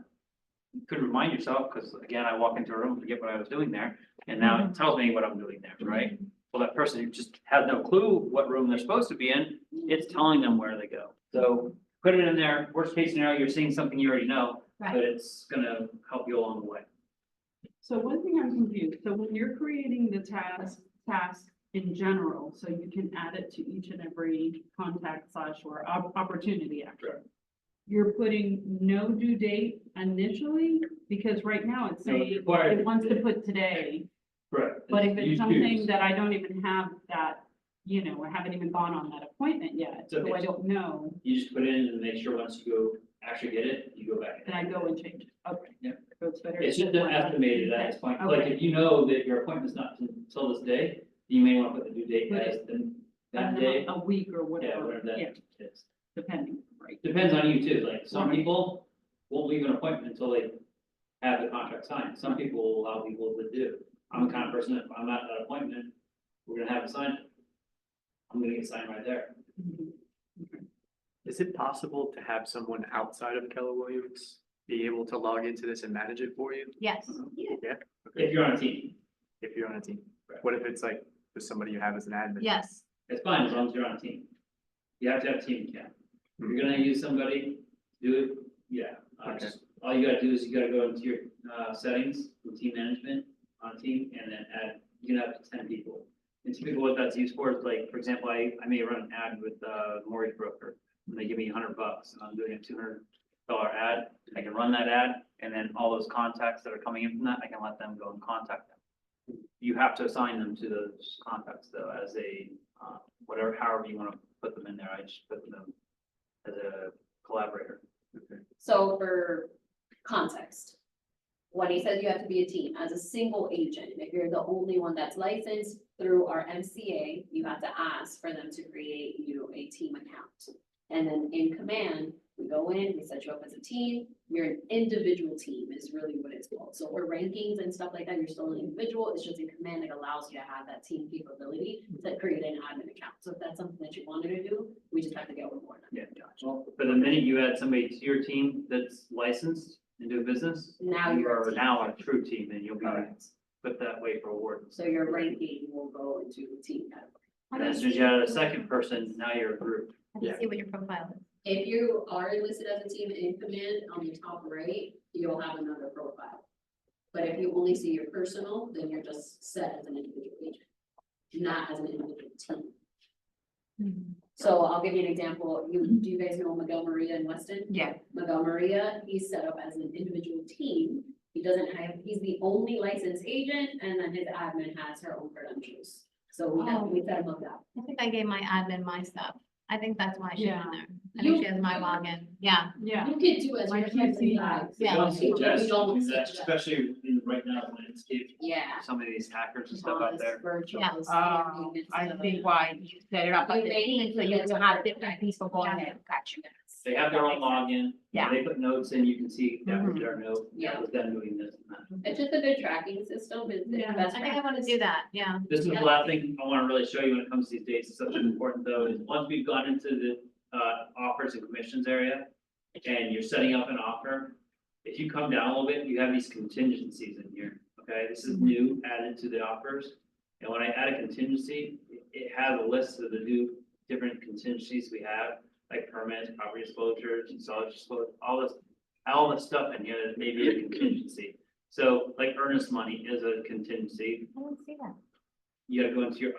You could remind yourself, because again, I walk into a room, forget what I was doing there, and now it tells me what I'm doing there, right? Well, that person who just has no clue what room they're supposed to be in, it's telling them where they go. So put it in there, worst case scenario, you're seeing something you already know, Right. but it's gonna help you along the way. So one thing I'm confused, so when you're creating the task in general, so you can add it to each and every contact / or opportunity after. You're putting no due date initially, because right now it's No, it's saying required it wants to today. put today, Correct. but if You it's something choose. that I don't even have that, I haven't even gone on that appointment yet, It's so okay. I don't know, You just put it in and make sure once you go actually get it, you go back. then I go and change it, okay. Yeah. So it's better. It's just an estimated at this point, like Okay. if you know that your appointment's not until this day, you may want to put the due date Put as that And then day. a week or Yeah, whatever, whatever that yeah, is. depending, right? Depends on you too, like some Right. people won't leave an appointment until they have the contract signed, some people will allow people to do. I'm the kind of person, if I'm at that appointment, we're gonna have it signed. I'm gonna get signed right there. Is it possible to have someone outside of Keller Williams be able to log into this and manage it for you? Yes. Okay. If you're on a team, If you're on a team? Right. What if it's like, just somebody you have as an admin? Yes. it's fine as long as you're on a team. You have to have a team account. If you're Hmm. gonna use somebody, do it, yeah. Okay. Just all you gotta do is you gotta go into your, settings, with team management on a team, and then add, you can have 10 people. And typically what that's used for is like, for example, I may run an ad with a mortgage broker, and they give me $100, and I'm doing a $200 ad. I can run that ad, and then all those contacts that are coming in from that, I can let them go and contact them. You have to assign them to those contacts though, as a, whatever, however you wanna put them in there. I just put them as a collaborator. So for context, when he says you have to be a team, as a single agent, if you're the only one that's licensed through our MCA, you have to ask for them to create you a team account. And then in command, we go in, we set you up as a team, you're an individual team is really what it's called. So for rankings and stuff like that, you're still an individual, it's just in command that allows you to have that team capability to create an admin account. So if that's something that you wanted to do, we just have to get one more. Yeah, well, but the minute you add somebody to your team that's licensed and do business, Now you you're a are team. now a true team and you'll be Correct. put that way for awards. So your ranking will go into the team category. And as soon as you add a second person, now you're a group. How do you see what your profile is? If you are listed as a team in command on the top right, you'll have another profile. But if you only see your personal, then you're just set as an individual agent, not as an individual team. So I'll give you an example. Do you guys know Miguel Maria in Weston? Yeah. Miguel Maria, he's set up as an individual team. He doesn't have, he's the only licensed agent, and then his admin has her own credentials. So we set him up that. I think I gave my admin my stuff. I think that's why she's in Yeah. there. I think she has my login. Yeah. Yeah. You can do as My your kids see lives. that. Yeah. Don't You suggest don't doing that, suggest. especially right now when it's Yeah. some of these hackers and stuff out there. Virtual Yeah. scamming and I stuff. think why you set it up as You a may team, need so to you get can some have different different people going in. Got you. They have their own login. Yeah. They put notes in, you can see that was Mhm. their note, Yeah. that was them doing this and that. It's just a good tracking system. It's Yeah. best I think I want to practice. do that. Yeah. This is the last thing I want to really show you when it comes to these dates, it's such an important though, is once we've gone into the offers and commissions area and you're setting up an offer, if you come down a little bit, you have these contingencies in here, okay? This is new added to the offers. And when I add a contingency, it has a list of the new different contingencies we have, like permits, property disclosures, and solid disclosure, all this stuff in here that may be a contingency. So like earnest money is a contingency. I don't see that. You gotta go into your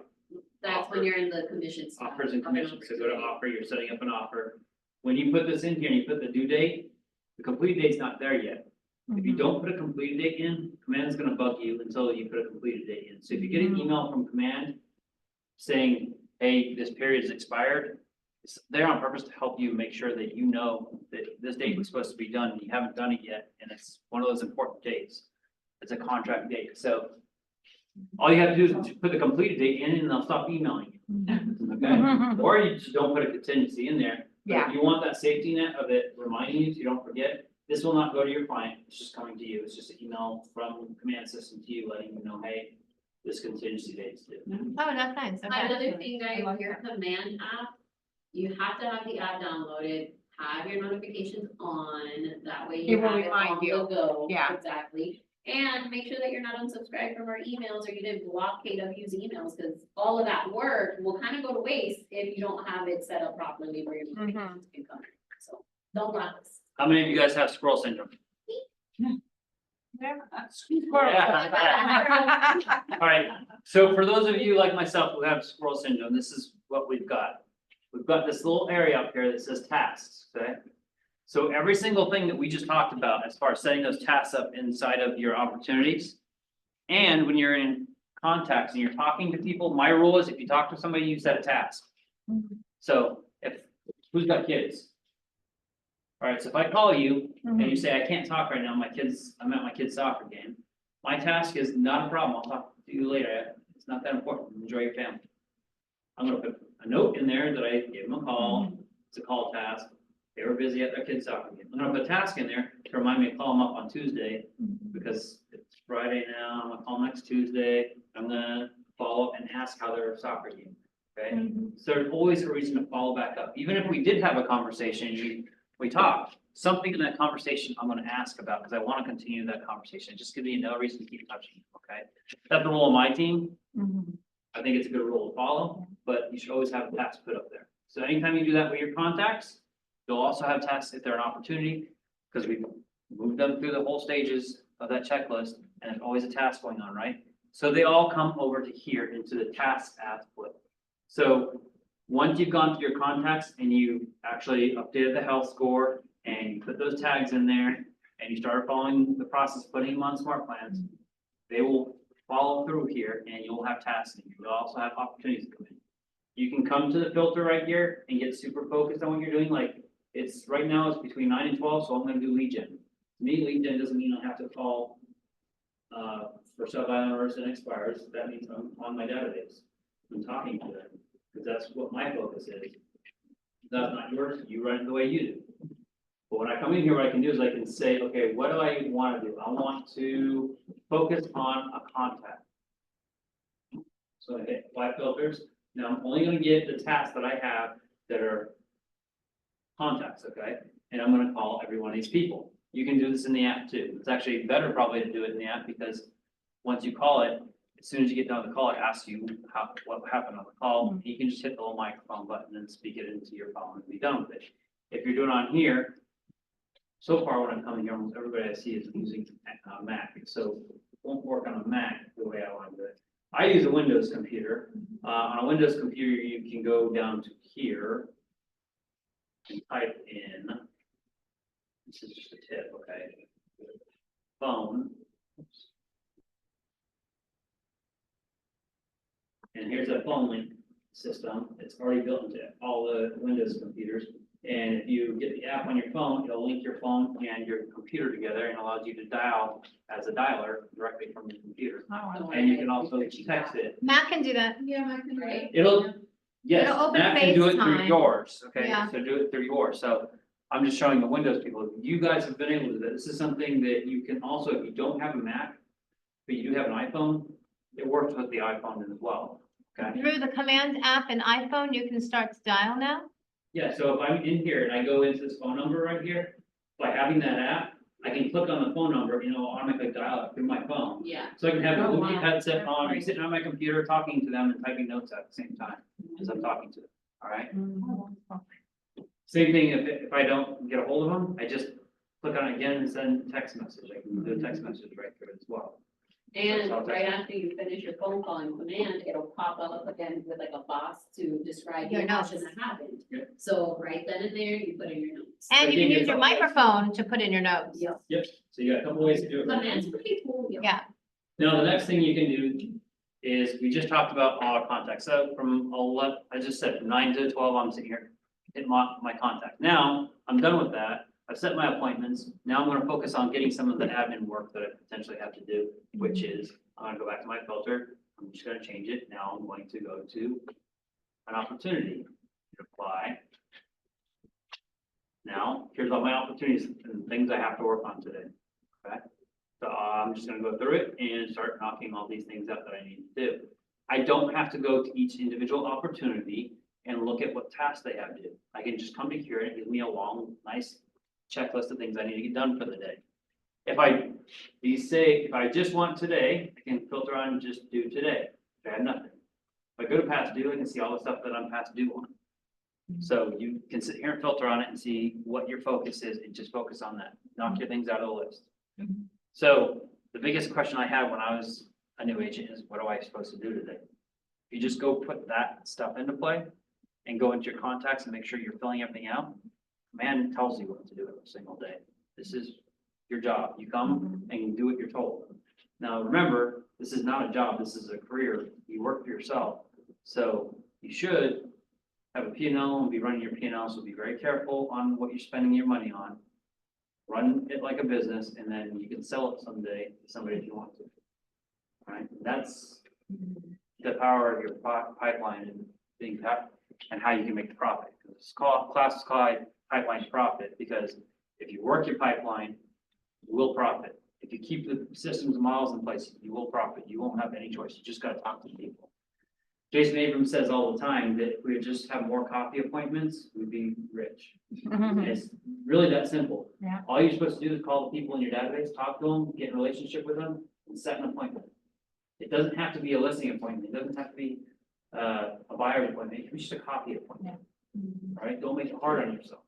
That's when you're in the commission stuff. offers and commissions, so go to offer, you're setting up an offer. When you put this in here and you put the due date, the complete date's not there yet. If you don't put a completed date in, command's gonna bug you until you put a completed date in. So if you get an email from command saying, hey, this period is expired, it's there on purpose to help you make sure that you know that this date was supposed to be done, and you haven't done it yet, and it's one of those important dates. It's a contract date, so all you have to do is put the completed date in and they'll stop emailing you. Okay, or you just don't put a contingency in there. But Yeah. if you want that safety net of it reminding you so you don't forget, this will not go to your client, it's just coming to you, it's just an email from the command system to you, letting you know, hey, this contingency date is due. Oh, that's nice. Okay. Another thing, guys, your command app, you have to have the app downloaded, have your notifications on, that way you It will have it remind on the you. go. Yeah. Exactly. And make sure that you're not unsubscribed from our emails or you didn't block KW's emails, because all of that work will kind of go to waste if you don't have it set up properly where your notifications can come. So don't block us. How many of you guys have squirrel syndrome? All right, so for those of you like myself who have squirrel syndrome, this is what we've got. We've got this little area up here that says tasks, okay? So every single thing that we just talked about as far as setting those tasks up inside of your opportunities. And when you're in contacts and you're talking to people, my rule is if you talk to somebody, you set a task. So who's got kids? All right, so if I call you and you say, I can't talk right now, I'm at my kid's soccer game. My task is not a problem, I'll talk to you later, it's not that important, enjoy your family. I'm gonna put a note in there that I gave them a call, it's a call task, they were busy at their kid's soccer game. I'm gonna put a task in there to remind me to call them up on Tuesday, because it's Friday now, I'm gonna call them next Tuesday, I'm gonna follow up and ask how their soccer game, okay? So there's always a reason to follow back up, even if we did have a conversation, we talked, something in that conversation I'm gonna ask about, because I wanna continue that conversation, it just gives me another reason to keep touching, okay? That's the role of my team, I think it's a good rule to follow, but you should always have a task put up there. So anytime you do that with your contacts, you'll also have tasks if they're an opportunity, because we've moved them through the whole stages of that checklist, and there's always a task going on, right? So they all come over to here into the task app flip. So once you've gone through your contacts and you actually updated the health score and you put those tags in there and you start following the process, putting them on smart plans, they will follow through here and you'll have tasks and you'll also have opportunities to come in. You can come to the filter right here and get super focused on what you're doing, like, it's, right now it's between 9 and 12, so I'm gonna do lead gen. To me, lead gen doesn't mean I have to call, for sub-owners and expires, that means I'm on my database. I'm talking to them, because that's what my focus is. That's not yours, you run it the way you do. But when I come in here, what I can do is I can say, okay, what do I want to do? I want to focus on a contact. So I hit apply filters. Now I'm only gonna get the tasks that I have that are contacts, okay? And I'm gonna call every one of these people. You can do this in the app too. It's actually better probably to do it in the app because once you call it, as soon as you get done with the call, it asks you what happened on the call. You can just hit the little microphone button and speak it into your phone and be done with it. If you're doing on here, so far when I'm coming here, almost everybody I see is using Mac, so it won't work on a Mac the way I want to do it. I use a Windows computer. On a Windows computer, you can go down to here and type in, this is just a tip, okay? Phone. And here's a phone link system. It's already built into all the Windows computers. And if you get the app on your phone, it'll link your phone and your computer together and allows you to dial as a dialer directly from your computer. And you can also text it. Matt can do that. Yeah, I can. Right? It'll, yes, It'll open Matt can do it through FaceTime. yours, okay? Yeah. So do it through yours. So I'm just showing the Windows people. You guys have been able to do this. This is something that you can also, if you don't have a Mac, but you do have an iPhone, it works with the iPhone as well, okay? Through the Command app and iPhone, you can start to dial now. Yeah, so if I'm in here and I go into this phone number right here, by having that app, I can click on the phone number, you know, automatically dial it through my phone. Yeah. So I can have a Oh, Bluetooth wow. headset on, I'm sitting on my computer talking to them and typing notes at the same time as I'm talking to them, all right? Same thing, if I don't get a hold of them, I just click on it again and send text message, I can do a text message right through it as well. And right after you finish your phone call and command, it'll pop up again with like a box to describe the Your notes. action that happened. Yeah. So right then and there, you put in your notes. And you Again, can you're use your probably- microphone to put in your notes. Yep. Yep, so you got a couple ways to do it. Command's pretty cool. Yeah. Now, the next thing you can do is, we just talked about auto contact, so from 11, I just said from 9 to 12, I'm sitting here, hitting my contact. Now, I'm done with that, I've set my appointments, now I'm gonna focus on getting some of the admin work that I potentially have to do, which is, I'm gonna go back to my filter, I'm just gonna change it, now I'm going to go to an opportunity, apply. Now, here's all my opportunities and things I have to work on today, okay? So I'm just gonna go through it and start knocking all these things out that I need to do. I don't have to go to each individual opportunity and look at what tasks they have to do. I can just come to here and it gives me a long, nice checklist of things I need to get done for the day. If I just want today, I can filter on just do today. If I have nothing. If I go to past due, I can see all the stuff that I'm past due on. So you can sit here and filter on it and see what your focus is and just focus on that. Knock your things out of the list. So the biggest question I had when I was a new agent is, what am I supposed to do today? You just go put that stuff into play and go into your contacts and make sure you're filling everything out. Man tells you what to do every single day. This is your job. You come and you do what you're told. Now, remember, this is not a job. This is a career. You work for yourself. So you should have a P&L and be running your P&L. So be very careful on what you're spending your money on. Run it like a business, and then you can sell it someday to somebody if you want to. All right, that's the power of your pipeline and being and how you can make the profit. This class is called pipeline profit, because if you work your pipeline, you will profit. If you keep the systems and models in place, you will profit. You won't have any choice. You just got to talk to people. Jason Abrams says all the time that if we would just have more coffee appointments, we'd be rich. It's really that simple. Yeah. All you're supposed to do is call the people in your database, talk to them, get in a relationship with them, and set an appointment. It doesn't have to be a listing appointment. It doesn't have to be a buyer appointment. It can be just a coffee appointment. All right, don't make it hard on yourself.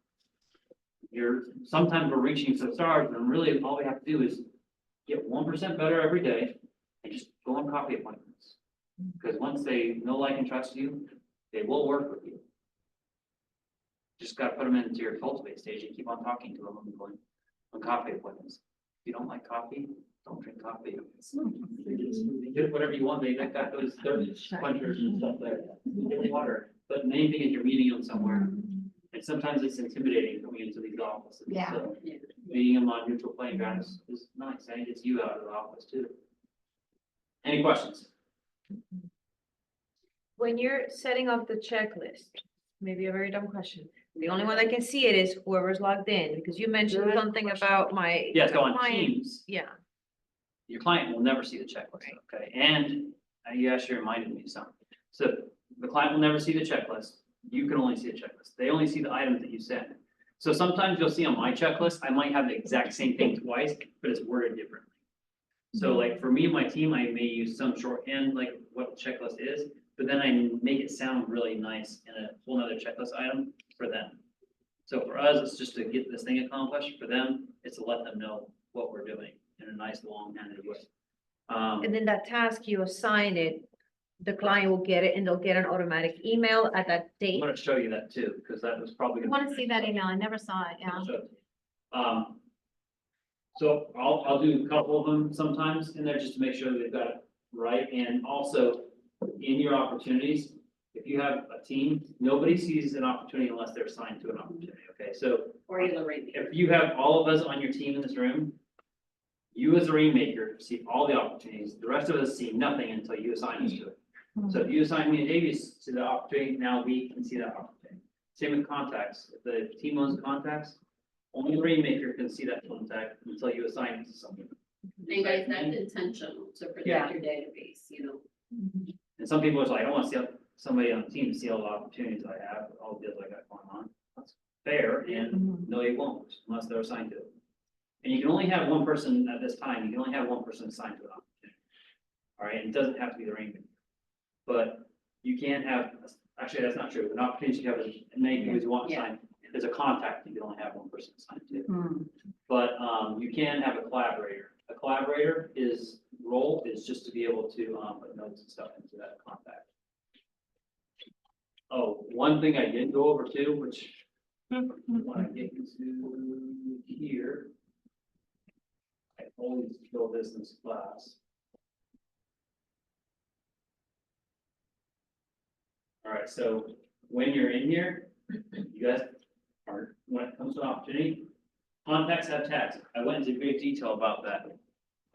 Sometimes we're reaching for the stars, and really all we have to do is get 1% better every day and just go on coffee appointments. Because once they know, like, and trust you, they will work with you. Just got to put them into your cultivate stage and keep on talking to them and going on coffee appointments. If you don't like coffee, don't drink coffee. Get whatever you want. They got those thirst quenchers and stuff there. Get water. But the main thing is you're meeting them somewhere. And sometimes it's intimidating coming into these offices. Yeah. So meeting them on neutral playing ground is nice. And it gets you out of the office too. Any questions? When you're setting up the checklist, maybe a very dumb question. The only one that can see it is whoever's logged in, because you mentioned Good something about my. Yeah, so on client. Teams, Yeah, your client will never see the checklist, okay? And you actually reminded me of something. So the client will never see the checklist. You can only see the checklist. They only see the items that you send. So sometimes you'll see on my checklist, I might have the exact same thing twice, but it's worded differently. So like for me and my team, I may use some shorthand, like what the checklist is, but then I make it sound really nice in a whole nother checklist item for them. So for us, it's just to get this thing accomplished. For them, it's to let them know what we're doing in a nice long-handed way. and then that task, you assign it, the client will get it and they'll get an automatic email at that I'm date. gonna show you that too, because that was probably. I gonna- want to see that email. I never saw it, yeah. So I'll do a couple of them sometimes in there just to make sure that they've got it right. And also in your opportunities, if you have a team, nobody sees an opportunity unless they're assigned to an opportunity, okay? So Or you're the right. if you have all of us on your team in this room, you as a rainmaker see all the opportunities. The rest of us see nothing until you assign us to it. So if you assign me and Davies to the opportunity, now we can see that opportunity. Same with contacts. If the team owns contacts, only the rainmaker can see that contact until you assign it to someone. And guys, that's intentional to Yeah. protect your database, you know? And some people are like, I don't want to see somebody on the team to see all the opportunities I have, all the deals I got going on. That's fair, and no, you won't unless they're assigned to it. And you can only have one person at this time. You can only have one person assigned to an opportunity. All right, it doesn't have to be the rainmaker. But you can have, actually, that's not true. An opportunity you have as many people as you want Yeah. assigned. There's a contact you can only have one person assigned to. But you can have a collaborator. A collaborator role is just to be able to put notes and stuff into that contact. Oh, one thing I didn't go over too, which when I get into here, I always show this in class. All right, so when you're in here, you guys are, when it comes to an opportunity, contacts have tags. I went into great detail about that.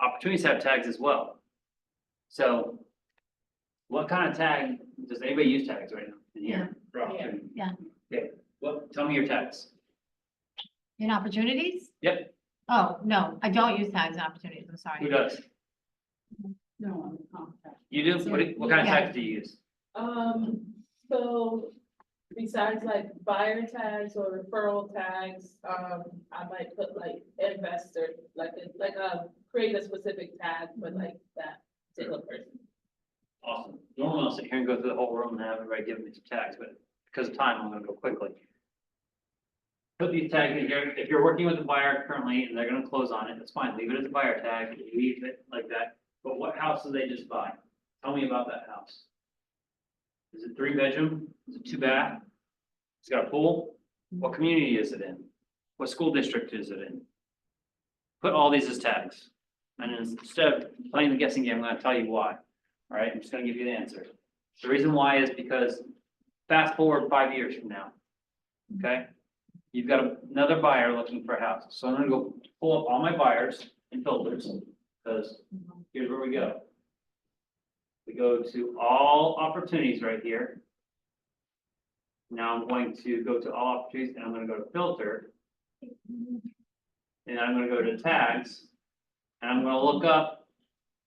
Opportunities have tags as well. So what kind of tag, does anybody use tags right now in here? for opportunity? Yeah. Okay, tell me your tags. In opportunities? Yep. Oh, no, I don't use tags and opportunities. I'm Who sorry. does? No, on the contact. You do? What kind of Yeah. tags do you use? So besides like buyer tags or referral tags, I might put like investor, create a specific tag for like that particular person. Awesome. Normally I'll sit here and go through the whole room and have everybody give me some tags, but because of time, I'm gonna go quickly. Put these tags in here. If you're working with a buyer currently and they're gonna close on it, that's fine. Leave it as a buyer tag, leave it like that. But what house did they just buy? Tell me about that house. Is it 3-bedroom? Is it 2-bath? It's got a pool? What community is it in? What school district is it in? Put all these as tags. And instead of playing the guessing game, I'm gonna tell you why. All right, I'm just gonna give you the answer. The reason why is because fast forward 5 years from now. Okay? You've got another buyer looking for a house. So I'm gonna go pull up all my buyers and filters, because here's where we go. We go to all opportunities right here. Now I'm going to go to all opportunities and I'm gonna go to filter. And I'm gonna go to tags. And I'm gonna look up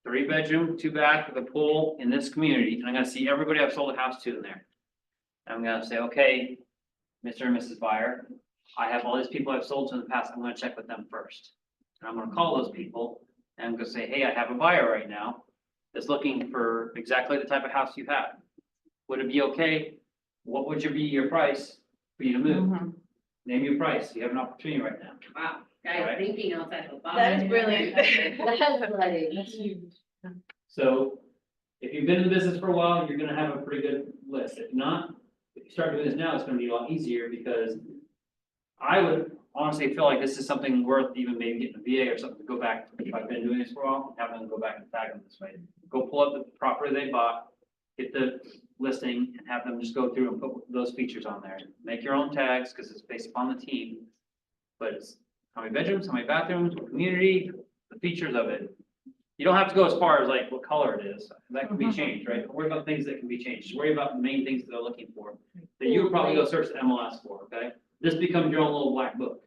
3-bedroom, 2-bath with a pool in this community. And I'm gonna see everybody I've sold a house to in there. And I'm gonna say, okay, Mr. and Mrs. Buyer, I have all these people I've sold to in the past. I'm gonna check with them first. And I'm gonna call those people and I'm gonna say, hey, I have a buyer right now that's looking for exactly the type of house you have. Would it be okay? What would be your price for you to move? Name your price. You have an opportunity right now. Wow, guys, Right. thinking outside the box. That is brilliant. That's like, So if you've been in the business for a while, you're gonna have a pretty good list. If not, if you start doing this now, it's gonna be a lot easier because I would honestly feel like this is something worth even maybe getting a VA or something to go back, if I've been doing this for a while, have them go back and tag them this way. Go pull up the property they bought, get the listing and have them just go through and put those features on there. Make your own tags, because it's based upon the team. But it's how many bedrooms, how many bathrooms, what community, the features of it. You don't have to go as far as like what color it is. That can be changed, right? Don't worry about things that can be changed. Just worry about the main things that they're looking for. That you would probably go search the MLS for, okay? This becomes your own little black book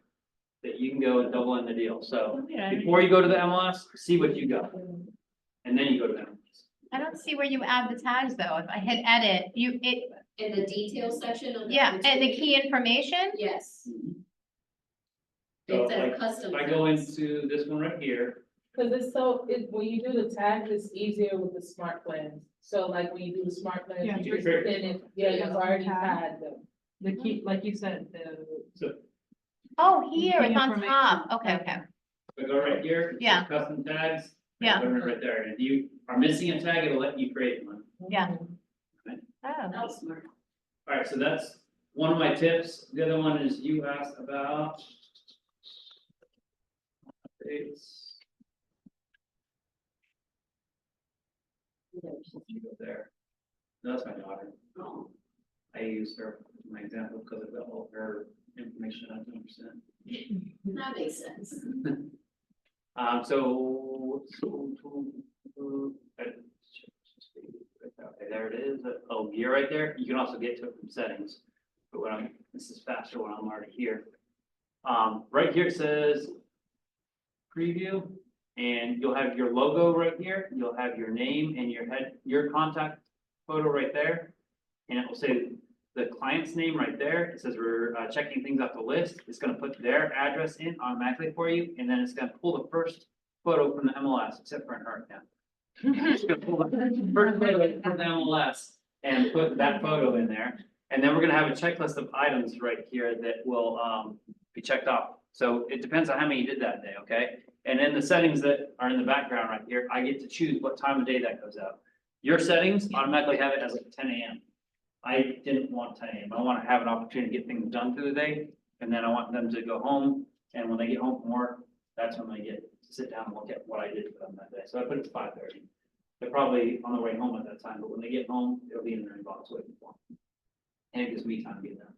that you can go and double in the deal. So before you go to the MLS, see what you got. And then you go to the MLS. I don't see where you add the tags though. If I hit edit, In the details section of the. yeah, and the opportunity. key information, Yes. So It's a like, custom. if I go tags. into this one right here, Cause it's so, when you do the tags, it's easier with the smart plans. So like when you do the smart plans, Yeah, you just trigger. put in it, yeah, you've already Tag. had them. The key, like you said, the, oh, here, it's on Information. top. Okay, okay. if I go right here. it says Yeah. Custom tags. Yeah. Learn it right there. And if you are missing a tag, it'll let you create one. Yeah. Okay. Oh, That was smart. All right, so that's one of my tips. The other one is you asked about. Updates. You go there. No, that's my daughter. Oh. I use her as my example because I've got all her information at 100%. That makes sense. Okay, there it is, oh, gear right there, you can also get to it from settings, but this is faster when I'm already here. Right here it says preview, and you'll have your logo right here, you'll have your name and your contact photo right there, and it will say the client's name right there. It says we're checking things off the list. It's gonna put their address in automatically for you, and then it's gonna pull the first photo from the MLS, except for in her account. It's gonna pull the first photo from the MLS and put that photo in there. And then we're gonna have a checklist of items right here that will be checked off. So it depends on how many you did that day, okay? And then the settings that are in the background right here, I get to choose what time of day that goes out. Your settings automatically have it as like 10 a.m. I didn't want 10 a.m. I want to have an opportunity to get things done through the day. And then I want them to go home. And when they get home from work, that's when they get to sit down and look at what I did for them that day. So I put it to 5:30. They're probably on their way home at that time, but when they get home, it'll be in their inbox waiting for them. And it gives me time to get done.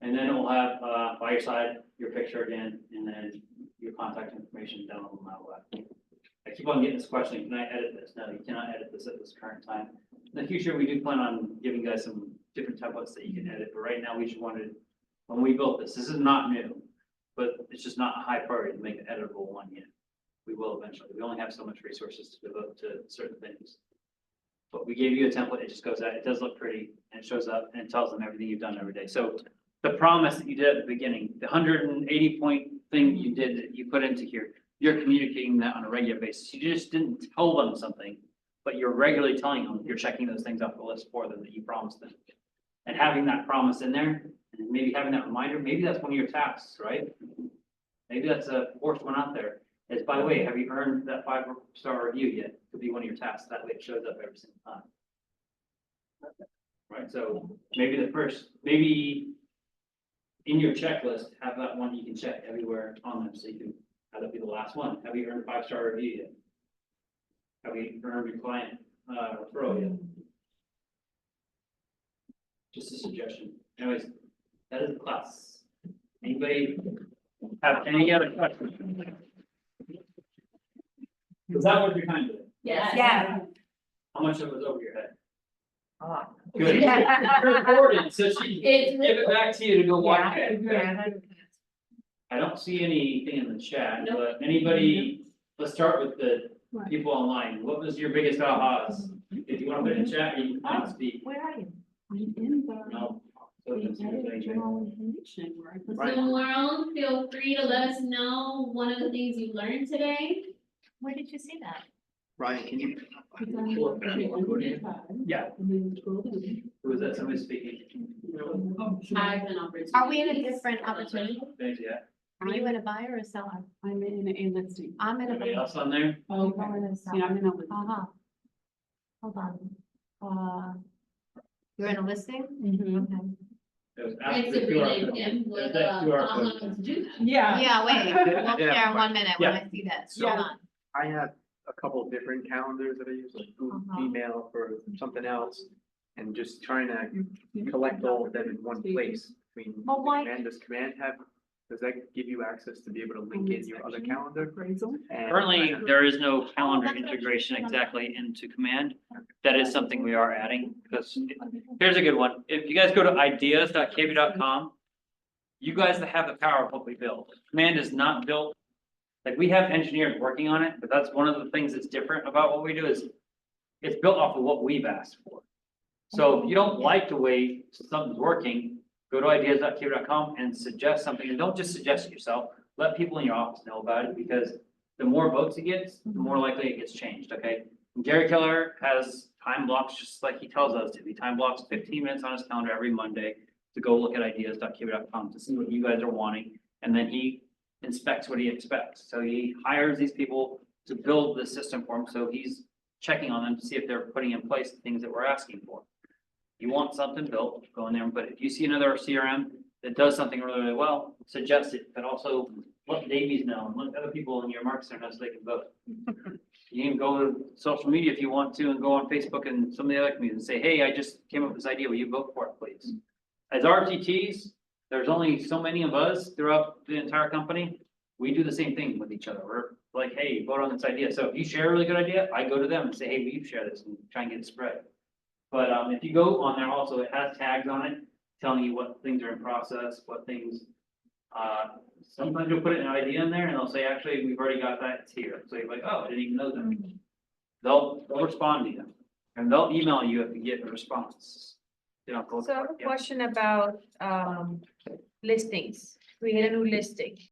And then it will have by your side, your picture again, and then your contact information down on the left. I keep on getting this question, can I edit this? No, you cannot edit this at this current time. In the future, we do plan on giving you guys some different templates that you can edit, but right now we just wanted, when we built this is not new, but it's just not a high priority to make an editable one yet. We will eventually. We only have so much resources to devote to certain things. But we gave you a template, it just goes out, it does look pretty, and it shows up and it tells them everything you've done every day. So the promise that you did at the beginning, the 180 point thing you did that you put into here, you're communicating that on a regular basis. You just didn't tell them something, but you're regularly telling them, you're checking those things off the list for them that you promised them. And having that promise in there, and maybe having that reminder, maybe that's one of your tasks, right? Maybe that's a fourth one out there. Is, by the way, have you earned that 5-star review yet? Could be one of your tasks. That way it shows up every single time. Right, so maybe maybe in your checklist, have that one you can check everywhere on them, so you can have that be the last one. Have you earned a 5-star review yet? Have you earned your client referral yet? Just a suggestion. Anyways, that is the class. Anybody have any other questions? Was that what you're kind of doing? Yes. Yeah. How much of it was over your head? Oh. Good. You're recorded, so she can give it back to you to go watch it. Yeah. I don't see anything in the chat, Nope. but anybody, let's start with the people online. What was your biggest ahas? If you want to put it in chat, you can speak. where are you? I'm in the, No. So the that's your edit thing. general information where I put. Right. Zoom world, feel free to let us know one of the things you learned today. where did you see that? Ryan, can you? It's on the tab, Yeah, and then scroll down. who was that? Somebody speaking? Oh, sure. Tags and opportunities. Are we in a different opportunity? Thanks, yeah. Are you in a buyer or a seller? I'm in a listing. I'm in a Anybody buyer. else on there? Oh, I'm in a okay. seller. Yeah, I'm in a listing. Uh-huh. Hold on. You're in a listing? Mhm. Okay. It was And after the Sabrina QR and code. Kim It was would, that QR allow code. them to do that. Yeah. Yeah, wait, we'll Yeah. share 1 minute when Yeah. I see this. Yeah. Hold on. I have a couple of different calendars that I use, like email for something else. And just trying to collect all of them in one place. I mean, Oh, why- does command have, does that give you access to be able to link in your other calendar? Appraisal. And- Currently, there is no calendar integration exactly into Command. That is something we are adding, because here's a good one. If you guys go to ideas.kv.com, you guys that have the power of what we build. Command is not built, like, we have engineers working on it, but that's one of the things that's different about what we do is it's built off of what we've asked for. So if you don't like the way something's working, go to ideas.kv.com and suggest something, and don't just suggest it yourself. Let people in your office know about it, because the more votes it gets, the more likely it gets changed, okay? Gary Keller has time blocks, just like he tells us to. He time blocks 15 minutes on his calendar every Monday to go look at ideas.kv.com to see what you guys are wanting, and then he inspects what he expects. So he hires these people to build the system for him, so he's checking on them to see if they're putting in place the things that we're asking for. You want something built, go in there and put it. If you see another CRM that does something really, really well, suggest it, but also let Davies know and let other people in your marketing know so they can vote. You can go to social media if you want to, and go on Facebook and some of the other communities and say, hey, I just came up with this idea, will you vote for it, please? As RTTs, there's only so many of us throughout the entire company. We do the same thing with each other. We're like, hey, vote on this idea. So if you share a really good idea, I go to them and say, hey, will you share this, and try and get it spread. But if you go on there also, it has tags on it telling you what things are in process, what things. Sometimes you'll put an idea in there and they'll say, actually, we've already got that, it's here. So you're like, oh, I didn't even know that. They'll respond to you, and they'll email you if you get a response. You know, go So I have for a it. Yeah. question about listings, create a new listing.